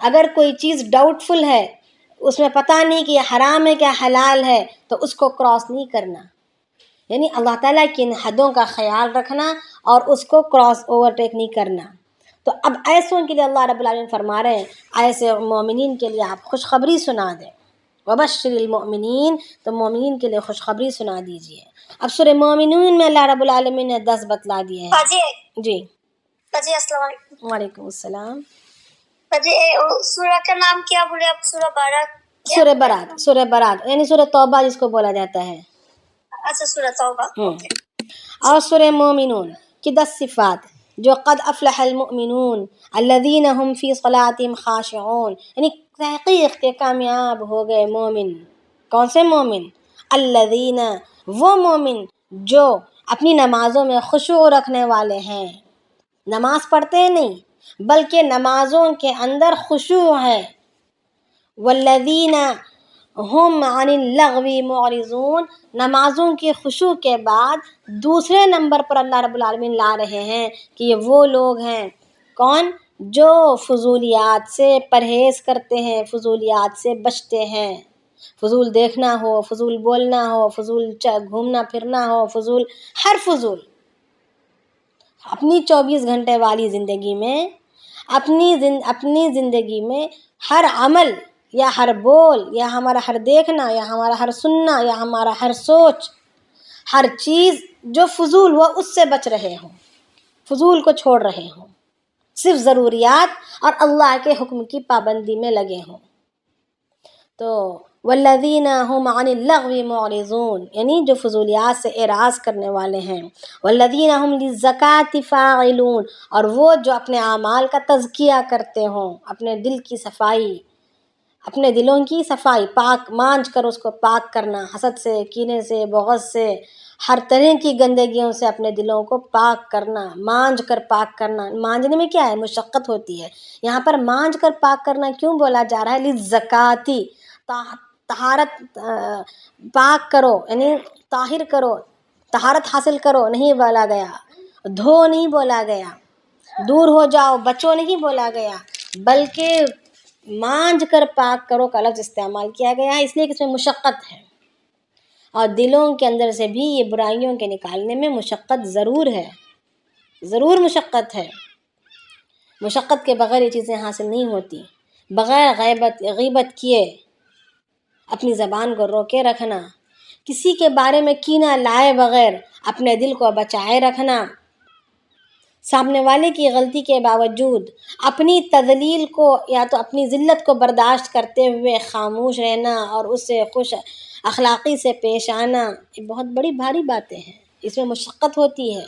اگر کوئی چیز ڈاؤٹ فل ہے، اس میں پتہ نہیں کہ یہ حرام ہے کیا حلال ہے، تو اس کو کراس نہیں کرنا، یعنی اللہ تعالیٰ کی ان حدوں کا خیال رکھنا اور اس کو کراس اوورٹیک نہیں کرنا۔ تو اب ایسوں کے لیے اللہ رب العالمین فرما رہے ہیں، ایسے مومنین کے لیے آپ خوشخبری سنا دیں، وبشر المؤمنین، تو مومنین کے لیے خوشخبری سنا دیجیے۔ اب سورہ مومنون میں اللہ رب العالمین نے 10 بتلا دیے ہیں۔ جی السلام علیکم۔ وعلیکم السلام۔ سورہ کا نام کیا بولے آپ؟ سورہ برات یعنی سورہ توبہ جس کو بولا جاتا ہے۔ اچھا، سورہ توبہ۔ اور سورہ مومنون کی 10 صفات جو قد افلح المؤمنون الذین هم فی صلاتهم خاشعون، یعنی تحقیق کے کامیاب ہو گئے مومن۔ کون سے مومن؟ الذین، وہ مومن جو اپنی نمازوں میں خشوع رکھنے والے ہیں، نماز پڑھتے نہیں بلکہ نمازوں کے اندر خشوع ہے۔ والذین ہم عن اللغو معرضون، نمازوں کی خشوع کے بعد دوسرے نمبر پر اللہ رب العالمین لا رہے ہیں کہ یہ وہ لوگ ہیں، کون؟ جو فضولیات سے پرہیز کرتے ہیں، فضولیات سے بچتے ہیں، فضول دیکھنا ہو، فضول بولنا ہو، فضول گھومنا پھرنا ہو، فضول ہر فضول اپنی 24 گھنٹے والی زندگی میں، اپنی زندگی میں ہر عمل یا ہر بول یا ہمارا ہر دیکھنا یا ہمارا ہر سننا یا ہمارا ہر سوچ، ہر چیز جو فضول ہو اس سے بچ رہے ہوں، فضول کو چھوڑ رہے ہوں، صرف ضروریات اور اللہ کے حکم کی پابندی میں لگے ہوں۔ تو والذین هم عن اللغو معرضون، یعنی جو فضولیات سے اعراض کرنے والے ہیں۔ والذین هم للزکاة فاعلون، اور وہ جو اپنے اعمال کا تزکیہ کرتے ہوں، اپنے دل کی صفائی، اپنے دلوں کی صفائی، پاک مانج کر اس کو پاک کرنا، حسد سے، کینے سے، بغض سے، ہر طرح کی گندگیوں سے اپنے دلوں کو پاک کرنا، مانج کر پاک کرنا۔ مانجنے میں کیا ہے؟ مشقت ہوتی ہے۔ یہاں پر مانج کر پاک کرنا کیوں بولا جا رہا ہے؟ للزکاتی، طہارت، پاک کرو یعنی طاہر کرو، طہارت حاصل کرو نہیں بولا گیا، دھو نہیں بولا گیا، دور ہو جاؤ بچو نہیں بولا گیا، بلکہ مانج کر پاک کرو کا لفظ استعمال کیا گیا ہے، اس لیے کہ اس میں مشقت ہے، اور دلوں کے اندر سے بھی یہ برائیوں کے نکالنے میں مشقت ضرور ہے، ضرور مشقت ہے۔ مشقت کے بغیر یہ چیزیں حاصل نہیں ہوتی۔ بغیر غیبت کیے اپنی زبان کو روکے رکھنا، کسی کے بارے میں کینہ لائے بغیر اپنے دل کو بچائے رکھنا، سامنے والے کی غلطی کے باوجود اپنی تذلیل کو یا تو اپنی ذلت کو برداشت کرتے ہوئے خاموش رہنا اور اس سے خوش اخلاقی سے پیش آنا، یہ بہت بڑی بھاری باتیں ہیں، اس میں مشقت ہوتی ہے۔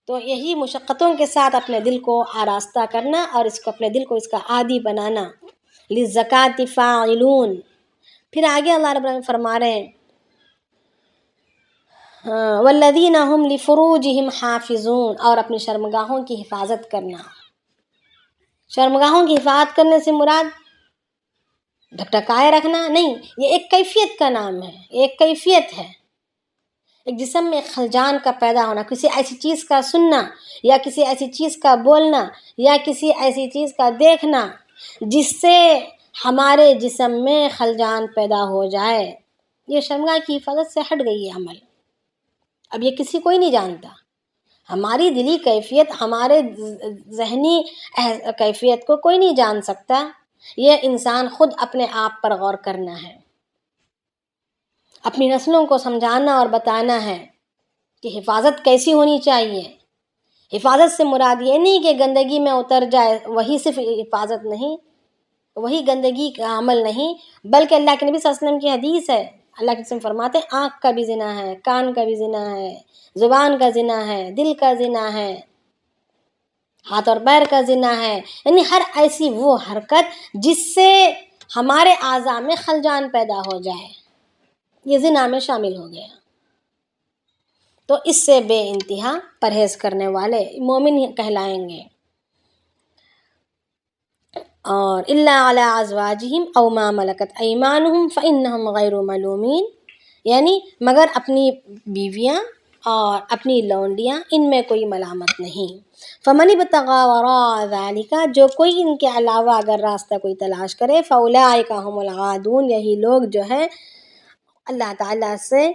تو یہی مشقتوں کے ساتھ اپنے دل کو آراستہ کرنا اور اس کو اپنے دل کو اس کا عادی بنانا، للزکاۃ فاعلون۔ پھر آگے اللہ رب العالمین فرما رہے ہیں والذین هم لفروجہم حافظون، اور اپنی شرمگاہوں کی حفاظت کرنا۔ شرمگاہوں کی حفاظت کرنے سے مراد ڈھکڈھکائے رکھنا نہیں، یہ ایک کیفیت کا نام ہے، ایک کیفیت ہے۔ ایک جسم میں خلجان کا پیدا ہونا، کسی ایسی چیز کا سننا یا کسی ایسی چیز کا بولنا یا کسی ایسی چیز کا دیکھنا جس سے ہمارے جسم میں خلجان پیدا ہو جائے، یہ شرمگاہ کی حفاظت سے ہٹ گئی ہے عمل۔ اب یہ کسی کوئی نہیں جانتا، ہماری دلی کیفیت، ہمارے ذہنی کیفیت کو کوئی نہیں جان سکتا، یہ انسان خود اپنے آپ پر غور کرنا ہے، اپنی نسلوں کو سمجھانا اور بتانا ہے کہ حفاظت کیسی ہونی چاہیے۔ حفاظت سے مراد یہ نہیں کہ گندگی میں اتر جائے، وہی صرف حفاظت نہیں، وہی گندگی کا عمل نہیں، بلکہ اللہ کے نبی صلی اللہ علیہ وسلم کی حدیث ہے، اللہ کے وسلم فرماتے ہیں آنکھ کا بھی زنا ہے، کان کا بھی زنا ہے، زبان کا زنا ہے، دل کا زنا ہے، ہاتھ اور پیر کا زنا ہے، یعنی ہر ایسی وہ حرکت جس سے ہمارے اعضاء میں خلجان پیدا ہو جائے، یہ زنا میں شامل ہو گیا۔ تو اس سے بے انتہا پرہیز کرنے والے مومن کہلائیں گے۔ اور الا علی ازواجہم او ما ملکت ایمانہم فانہم غیر ملومین، یعنی مگر اپنی بیویاں اور اپنی لونڈیاں، ان میں کوئی ملامت نہیں۔ فمن ابتغى وراء ذلک، جو کوئی ان کے علاوہ اگر راستہ کوئی تلاش کرے، فاولئک هم العادون، یہی لوگ جو ہے اللہ تعالیٰ سے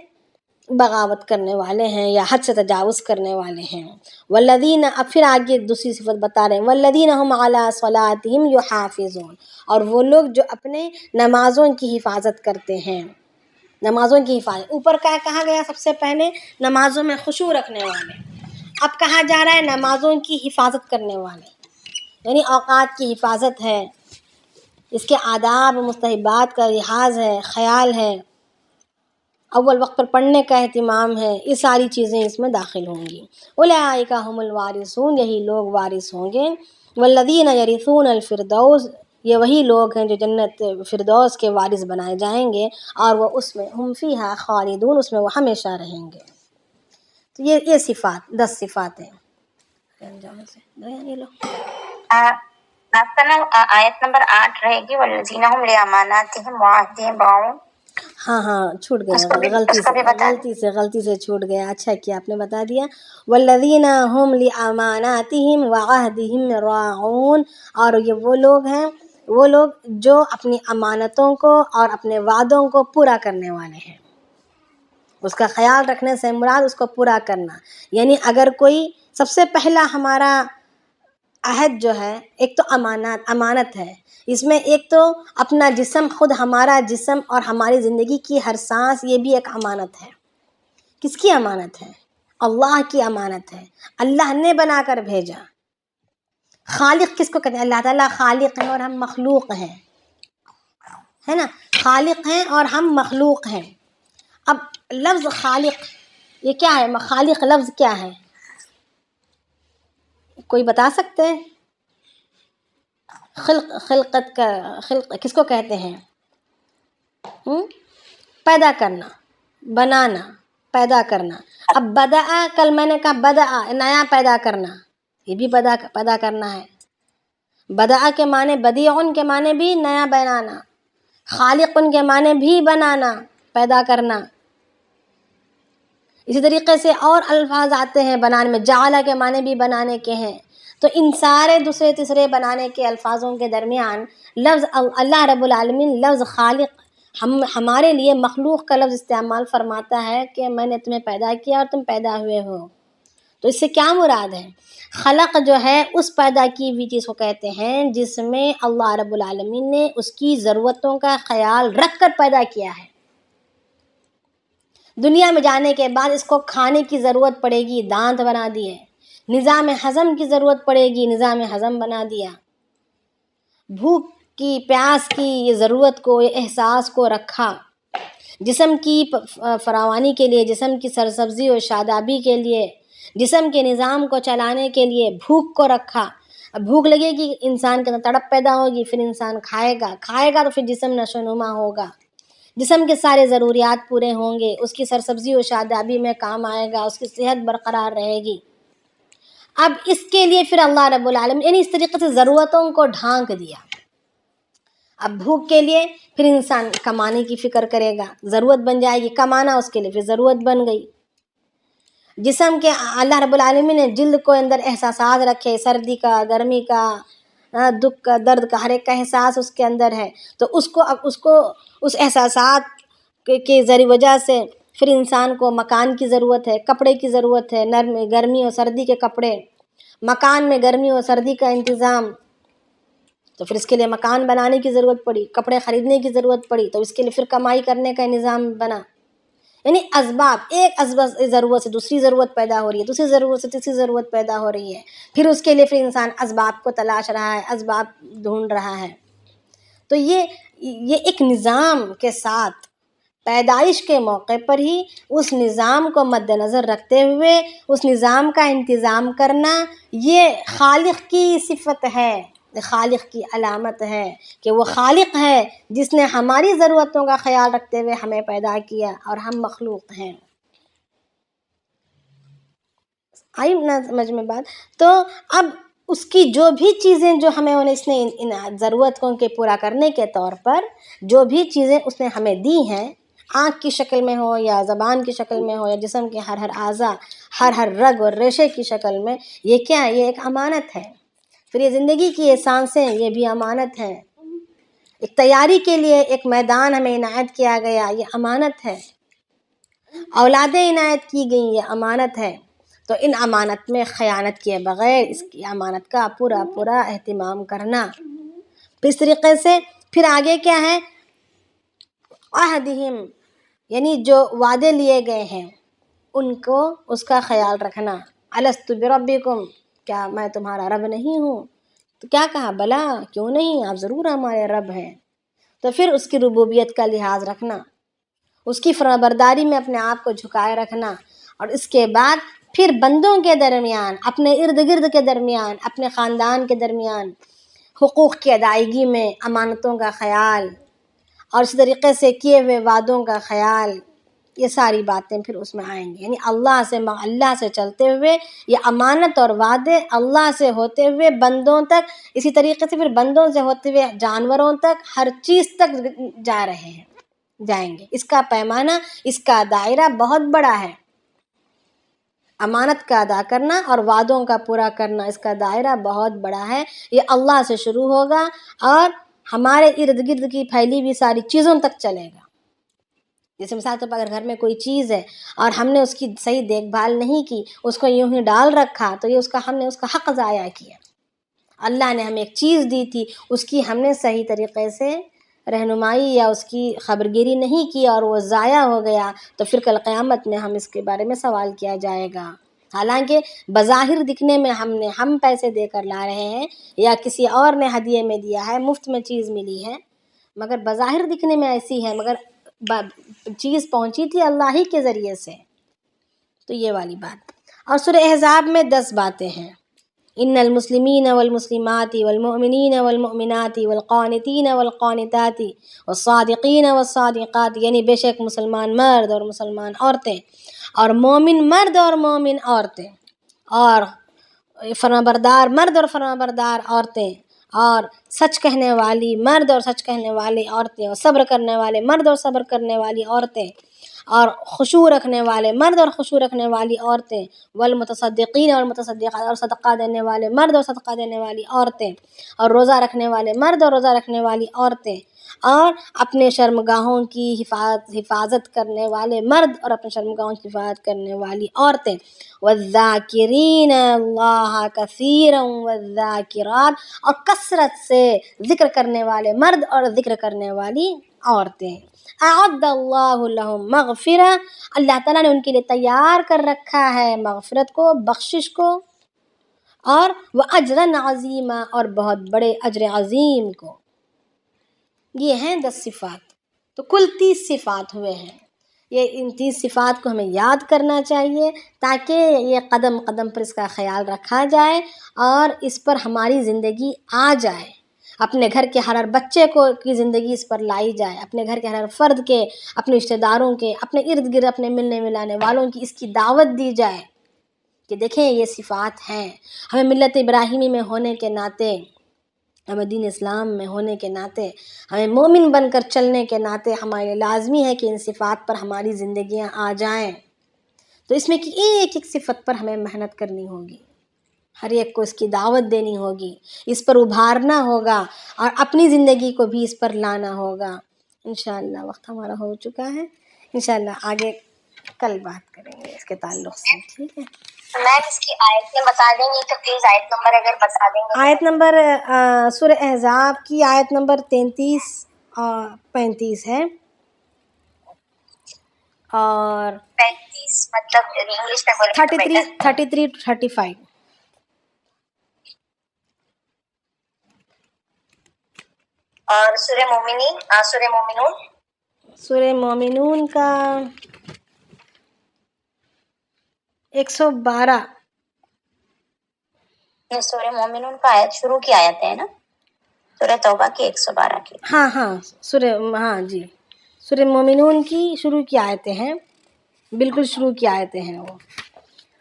بغاوت کرنے والے ہیں یا حد سے تجاوز کرنے والے ہیں۔ والذین، اب پھر آگے دوسری صفت بتا رہے ہیں، والذین هم علی صلاتہم یحافظون، اور وہ لوگ جو اپنے نمازوں کی حفاظت کرتے ہیں۔ نمازوں کی حفاظت، اوپر کہا گیا سب سے پہلے نمازوں میں خشوع رکھنے والے، اب کہا جا رہا ہے نمازوں کی حفاظت کرنے والے، یعنی اوقات کی حفاظت ہے، اس کے آداب و مستحبات کا لحاظ ہے، خیال ہے، اول وقت پر پڑھنے کا اہتمام ہے، یہ ساری چیزیں اس میں داخل ہوں گی۔ اولئک هم الوارثون، یہی لوگ وارث ہوں گے۔ والذین یرثون الفردوس، یہ وہی لوگ ہیں جو جنت فردوس کے وارث بنائے جائیں گے، اور وہ اس میں ہم فیہا خالدون، اس میں وہ ہمیشہ رہیں گے۔ تو یہ صفات 10 صفات ہیں۔ یہ لو آپ کا نا آیت نمبر 8 رہے گی، والذین هم لاماناتہم وعہدہم راعون۔ ہاں چھوٹ گیا، غلطی سے چھوٹ گیا، اچھا کیا آپ نے بتا دیا۔ والذین هم لاماناتہم وعہدہم راعون، اور یہ وہ لوگ ہیں، وہ لوگ جو اپنی امانتوں کو اور اپنے وعدوں کو پورا کرنے والے ہیں۔ اس کا خیال رکھنے سے مراد اس کو پورا کرنا، یعنی اگر کوئی سب سے پہلا ہمارا عہد جو ہے، ایک تو امانت ہے، اس میں ایک تو اپنا جسم، خود ہمارا جسم اور ہماری زندگی کی ہر سانس، یہ بھی ایک امانت ہے۔ کس کی امانت ہے؟ اللہ کی امانت ہے، اللہ نے بنا کر بھیجا۔ خالق کس کو کہتے ہیں؟ اللہ تعالیٰ خالق ہیں اور ہم مخلوق ہیں، ہے نا، خالق ہیں اور ہم مخلوق ہیں۔ اب لفظ خالق یہ کیا ہے؟ خالق لفظ کیا ہے؟ کوئی بتا سکتے ہیں؟ خلقت کا خلق کس کو کہتے ہیں؟ پیدا کرنا، بنانا، پیدا کرنا۔ اب بدأ، کل میں نے کہا بدأ نیا پیدا کرنا، یہ بھی پیدا کرنا ہے۔ بدأ کے معنی بدیعن کے معنی بھی نیا بنانا، خالقن کے معنی بھی بنانا، پیدا کرنا۔ اسی طریقے سے اور الفاظ آتے ہیں بنانے میں، جعل کے معنی بھی بنانے کے ہیں۔ تو ان سارے دوسرے تیسرے بنانے کے الفاظوں کے درمیان لفظ اللہ رب العالمین لفظ خالق ہمارے لیے مخلوق کا لفظ استعمال فرماتا ہے کہ میں نے تمہیں پیدا کیا اور تم پیدا ہوئے ہو۔ تو اس سے کیا مراد ہے؟ خلق جو ہے اس پیدا کی ہوئی چیز کو کہتے ہیں جس میں اللہ رب العالمین نے اس کی ضرورتوں کا خیال رکھ کر پیدا کیا ہے۔ دنیا میں جانے کے بعد اس کو کھانے کی ضرورت پڑے گی، دانت بنا دیے، نظام ہضم کی ضرورت پڑے گی، نظام ہضم بنا دیا، بھوک کی پیاس کی یہ ضرورت کو، یہ احساس کو رکھا، جسم کی فراوانی کے لیے، جسم کی سرسبزی و شادابی کے لیے، جسم کے نظام کو چلانے کے لیے بھوک کو رکھا، اب بھوک لگے گی انسان کے اندر تڑپ پیدا ہوگی، پھر انسان کھائے گا تو پھر جسم نشو نما ہوگا، جسم کے سارے ضروریات پورے ہوں گے، اس کی سرسبزی و شادابی میں کام آئے گا، اس کی صحت برقرار رہے گی۔ اب اس کے لیے پھر اللہ رب العالمین یعنی اس طریقے سے ضرورتوں کو ڈھانک دیا۔ اب بھوک کے لیے پھر انسان کمانے کی فکر کرے گا، ضرورت بن جائے گی، کمانا اس کے لیے پھر ضرورت بن گئی۔ جسم کے اللہ رب العالمین نے جلد کو اندر احساسات رکھے، سردی کا، گرمی کا، دکھ کا، درد کا، ہر ایک کا احساس اس کے اندر ہے، تو اس کو اس احساسات کے ذریعے وجہ سے پھر انسان کو مکان کی ضرورت ہے، کپڑے کی ضرورت ہے، گرمی اور سردی کے کپڑے، مکان میں گرمی اور سردی کا انتظام، تو پھر اس کے لیے مکان بنانے کی ضرورت پڑی، کپڑے خریدنے کی ضرورت پڑی، تو اس کے لیے پھر کمائی کرنے کا نظام بنا۔ یعنی اسباب، ایک ضرورت سے دوسری ضرورت پیدا ہو رہی ہے، دوسری ضرورت سے تیسری ضرورت پیدا ہو رہی ہے، پھر اس کے لیے پھر انسان اسباب کو تلاش رہا ہے، اسباب ڈھونڈ رہا ہے۔ تو یہ ایک نظام کے ساتھ پیدائش کے موقع پر ہی اس نظام کو مد نظر رکھتے ہوئے اس نظام کا انتظام کرنا، یہ خالق کی صفت ہے، خالق کی علامت ہے کہ وہ خالق ہے جس نے ہماری ضرورتوں کا خیال رکھتے ہوئے ہمیں پیدا کیا اور ہم مخلوق ہیں۔ آئی نا سمجھ میں بات؟ تو اب اس کی جو بھی چیزیں جو ہمیں اس نے ان ضرورتوں کے پورا کرنے کے طور پر جو بھی چیزیں اس نے ہمیں دی ہیں، آنکھ کی شکل میں ہو یا زبان کی شکل میں ہو یا جسم کے ہر اعضاء، ہر رگ اور ریشے کی شکل میں، یہ کیا ہے؟ یہ ایک امانت ہے۔ پھر یہ زندگی کی یہ سانسیں، یہ بھی امانت ہے۔ ایک تیاری کے لیے ایک میدان ہمیں عنایت کیا گیا، یہ امانت ہے۔ اولادیں عنایت کی گئیں، یہ امانت ہے۔ تو ان امانت میں خیانت کیے بغیر اس کی امانت کا پورا اہتمام کرنا۔ اس طریقے سے پھر آگے کیا ہے؟ عہدہم، یعنی جو وعدے لیے گئے ہیں ان کو، اس کا خیال رکھنا۔ الست بربکم، کیا میں تمہارا رب نہیں ہوں؟ تو کیا کہا؟ بلا، کیوں نہیں، آپ ضرور ہمارے رب ہیں۔ تو پھر اس کی ربوبیت کا لحاظ رکھنا، اس کی فرمانبرداری میں اپنے آپ کو جھکائے رکھنا، اور اس کے بعد پھر بندوں کے درمیان، اپنے ارد گرد کے درمیان، اپنے خاندان کے درمیان حقوق کی ادائیگی میں امانتوں کا خیال، اور اس طریقے سے کیے ہوئے وعدوں کا خیال، یہ ساری باتیں پھر اس میں آئیں گی۔ یعنی اللہ سے چلتے ہوئے یہ امانت اور وعدے اللہ سے ہوتے ہوئے بندوں تک، اسی طریقے سے پھر بندوں سے ہوتے ہوئے جانوروں تک، ہر چیز تک جائیں گے۔ اس کا پیمانہ، اس کا دائرہ بہت بڑا ہے۔ امانت کا ادا کرنا اور وعدوں کا پورا کرنا، اس کا دائرہ بہت بڑا ہے۔ یہ اللہ سے شروع ہوگا اور ہمارے ارد گرد کی پھیلی ہوئی ساری چیزوں تک چلے گا۔ جیسے مثال طور پر اگر گھر میں کوئی چیز ہے اور ہم نے اس کی صحیح دیکھ بھال نہیں کی، اس کو یوں ہی ڈال رکھا، تو یہ ہم نے اس کا حق ضائع کیا۔ اللہ نے ہمیں ایک چیز دی تھی، اس کی ہم نے صحیح طریقے سے رہنمائی یا اس کی خبرگیری نہیں کی اور وہ ضائع ہو گیا، تو پھر کل قیامت میں ہم اس کے بارے میں سوال کیا جائے گا۔ حالانکہ بظاہر دکھنے میں ہم پیسے دے کر لا رہے ہیں یا کسی اور نے ہدیے میں دیا ہے، مفت میں چیز ملی ہے، مگر بظاہر دکھنے میں ایسی ہے، مگر چیز پہنچی تھی اللہ ہی کے ذریعے سے۔ تو یہ والی بات۔ اور سورہ احزاب میں 10 باتیں ہیں۔ ان المسلمین والمسلمات والمؤمنین والمؤمنات والقانتین والقانتات والصادقین والصادقات، یعنی بے شک مسلمان مرد اور مسلمان عورتیں، اور مومن مرد اور مومن عورتیں، اور فرمانبردار مرد اور فرمانبردار عورتیں، اور سچ کہنے والی مرد اور سچ کہنے والی عورتیں، اور صبر کرنے والے مرد اور صبر کرنے والی عورتیں، اور خشوع رکھنے والے مرد اور خشوع رکھنے والی عورتیں، والمتصدقین اور متصدقات، اور صدقہ دینے والے مرد اور صدقہ دینے والی عورتیں، اور روزہ رکھنے والے مرد اور روزہ رکھنے والی عورتیں، اور اپنے شرمگاہوں کی حفاظت کرنے والے مرد اور اپنے شرمگاہوں کی حفاظت کرنے والی عورتیں، والذاکرین اللہ کثیرا والذاکرات، اور کثرت سے ذکر کرنے والے مرد اور ذکر کرنے والی عورتیں۔ اعد اللہ لہم مغفرہ، اللہ تعالیٰ نے ان کے لیے تیار کر رکھا ہے مغفرت کو، بخشش کو، اور وَأَجْرًا عَظِيمًا، اور بہت بڑے اجر عظیم کو۔ یہ ہیں 10 صفات، تو کل 30 صفات ہوئے ہیں۔ یہ ان 30 صفات کو ہمیں یاد کرنا چاہیے تاکہ یہ قدم قدم پر اس کا خیال رکھا جائے اور اس پر ہماری زندگی آ جائے، اپنے گھر کے ہر بچے کی زندگی اس پر لائی جائے، اپنے گھر کے ہر فرد کے، اپنے رشتہ داروں کے، اپنے ارد گرد اپنے ملنے ملانے والوں کی اس کی دعوت دی جائے کہ دیکھیں یہ صفات ہیں۔ ہمیں ملت ابراہیمی میں ہونے کے ناطے، ہمیں دین اسلام میں ہونے کے ناطے، ہمیں مومن بن کر چلنے کے ناطے ہمارے لازمی ہے کہ ان صفات پر ہماری زندگیاں آ جائیں۔ تو اس میں کہ ایک ایک صفت پر ہمیں محنت کرنی ہوگی، ہر ایک کو اس کی دعوت دینی ہوگی، اس پر ابھارنا ہوگا اور اپنی زندگی کو بھی اس پر لانا ہوگا۔ انشاءاللہ وقت ہمارا ہو چکا ہے، انشاءاللہ آگے کل بات کریں گے اس کے تعلق سے، ٹھیک ہے؟ میم اس کی آیتیں بتا دیں گے تو پلیز آیت نمبر اگر بتا دیں گے۔ آیت نمبر سورہ احزاب کی آیت نمبر 33 اور 35 ہے، اور 35 مطلب انگلش میں بولیں تو 33 to 35۔ اور سورہ مومنون سورہ مومنون کا 112۔ سورہ مومنون کا آیت شروع کی آیت ہے نا، سورہ توبہ کی 112 کی۔ ہاں جی، سورہ مومنون کی شروع کی آیتیں ہیں، بالکل شروع کی آیتیں ہیں وہ،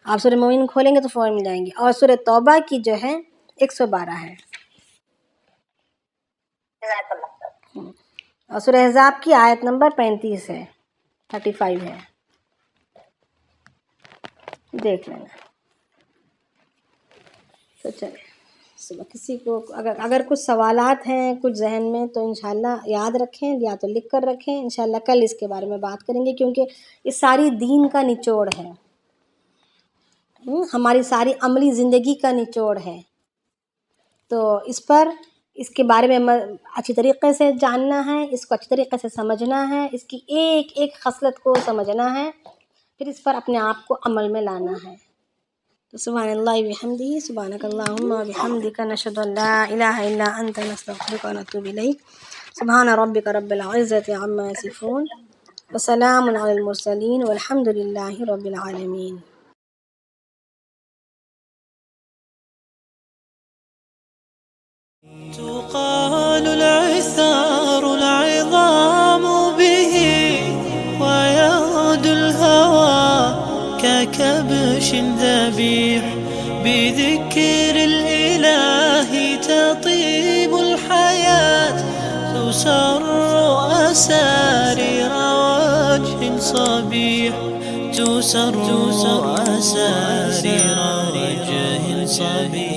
آپ سورہ مومنون کھولیں گے تو فوراً مل جائیں گی، اور سورہ توبہ کی جو ہے 112 ہے، جزاک اللہ۔ اور سورہ احزاب کی آیت نمبر 35 ہے، 35 ہے، دیکھ لینا۔ تو چلیں صبح کسی کو اگر کچھ سوالات ہیں کچھ ذہن میں تو انشاءاللہ یاد رکھیں یا تو لکھ کر رکھیں، انشاءاللہ کل اس کے بارے میں بات کریں گے، کیونکہ یہ ساری دین کا نچوڑ ہے، ہماری ساری عملی زندگی کا نچوڑ ہے، تو اس کے بارے میں اچھی طریقے سے جاننا ہے، اس کو اچھی طریقے سے سمجھنا ہے، اس کی ایک ایک خصلت کو سمجھنا ہے، پھر اس پر اپنے آپ کو عمل میں لانا ہے۔ تو سبحان اللہ وبحمدہ، سبحانک اللہم وبحمدک، نشہد ان لا الہ الا انت، نستغفرک ونتوب الیک۔ سبحان ربک رب العزۃ عما یصفون، وسلام علی المرسلین، والحمد للہ رب العالمین۔ تقال العثار العظام به، ويغدو الهوى ككبش ذبيح، بذكر الإله تطيب الحياة، تسر أسارير وجه صبيح، تسر أسارير وجه صبيح.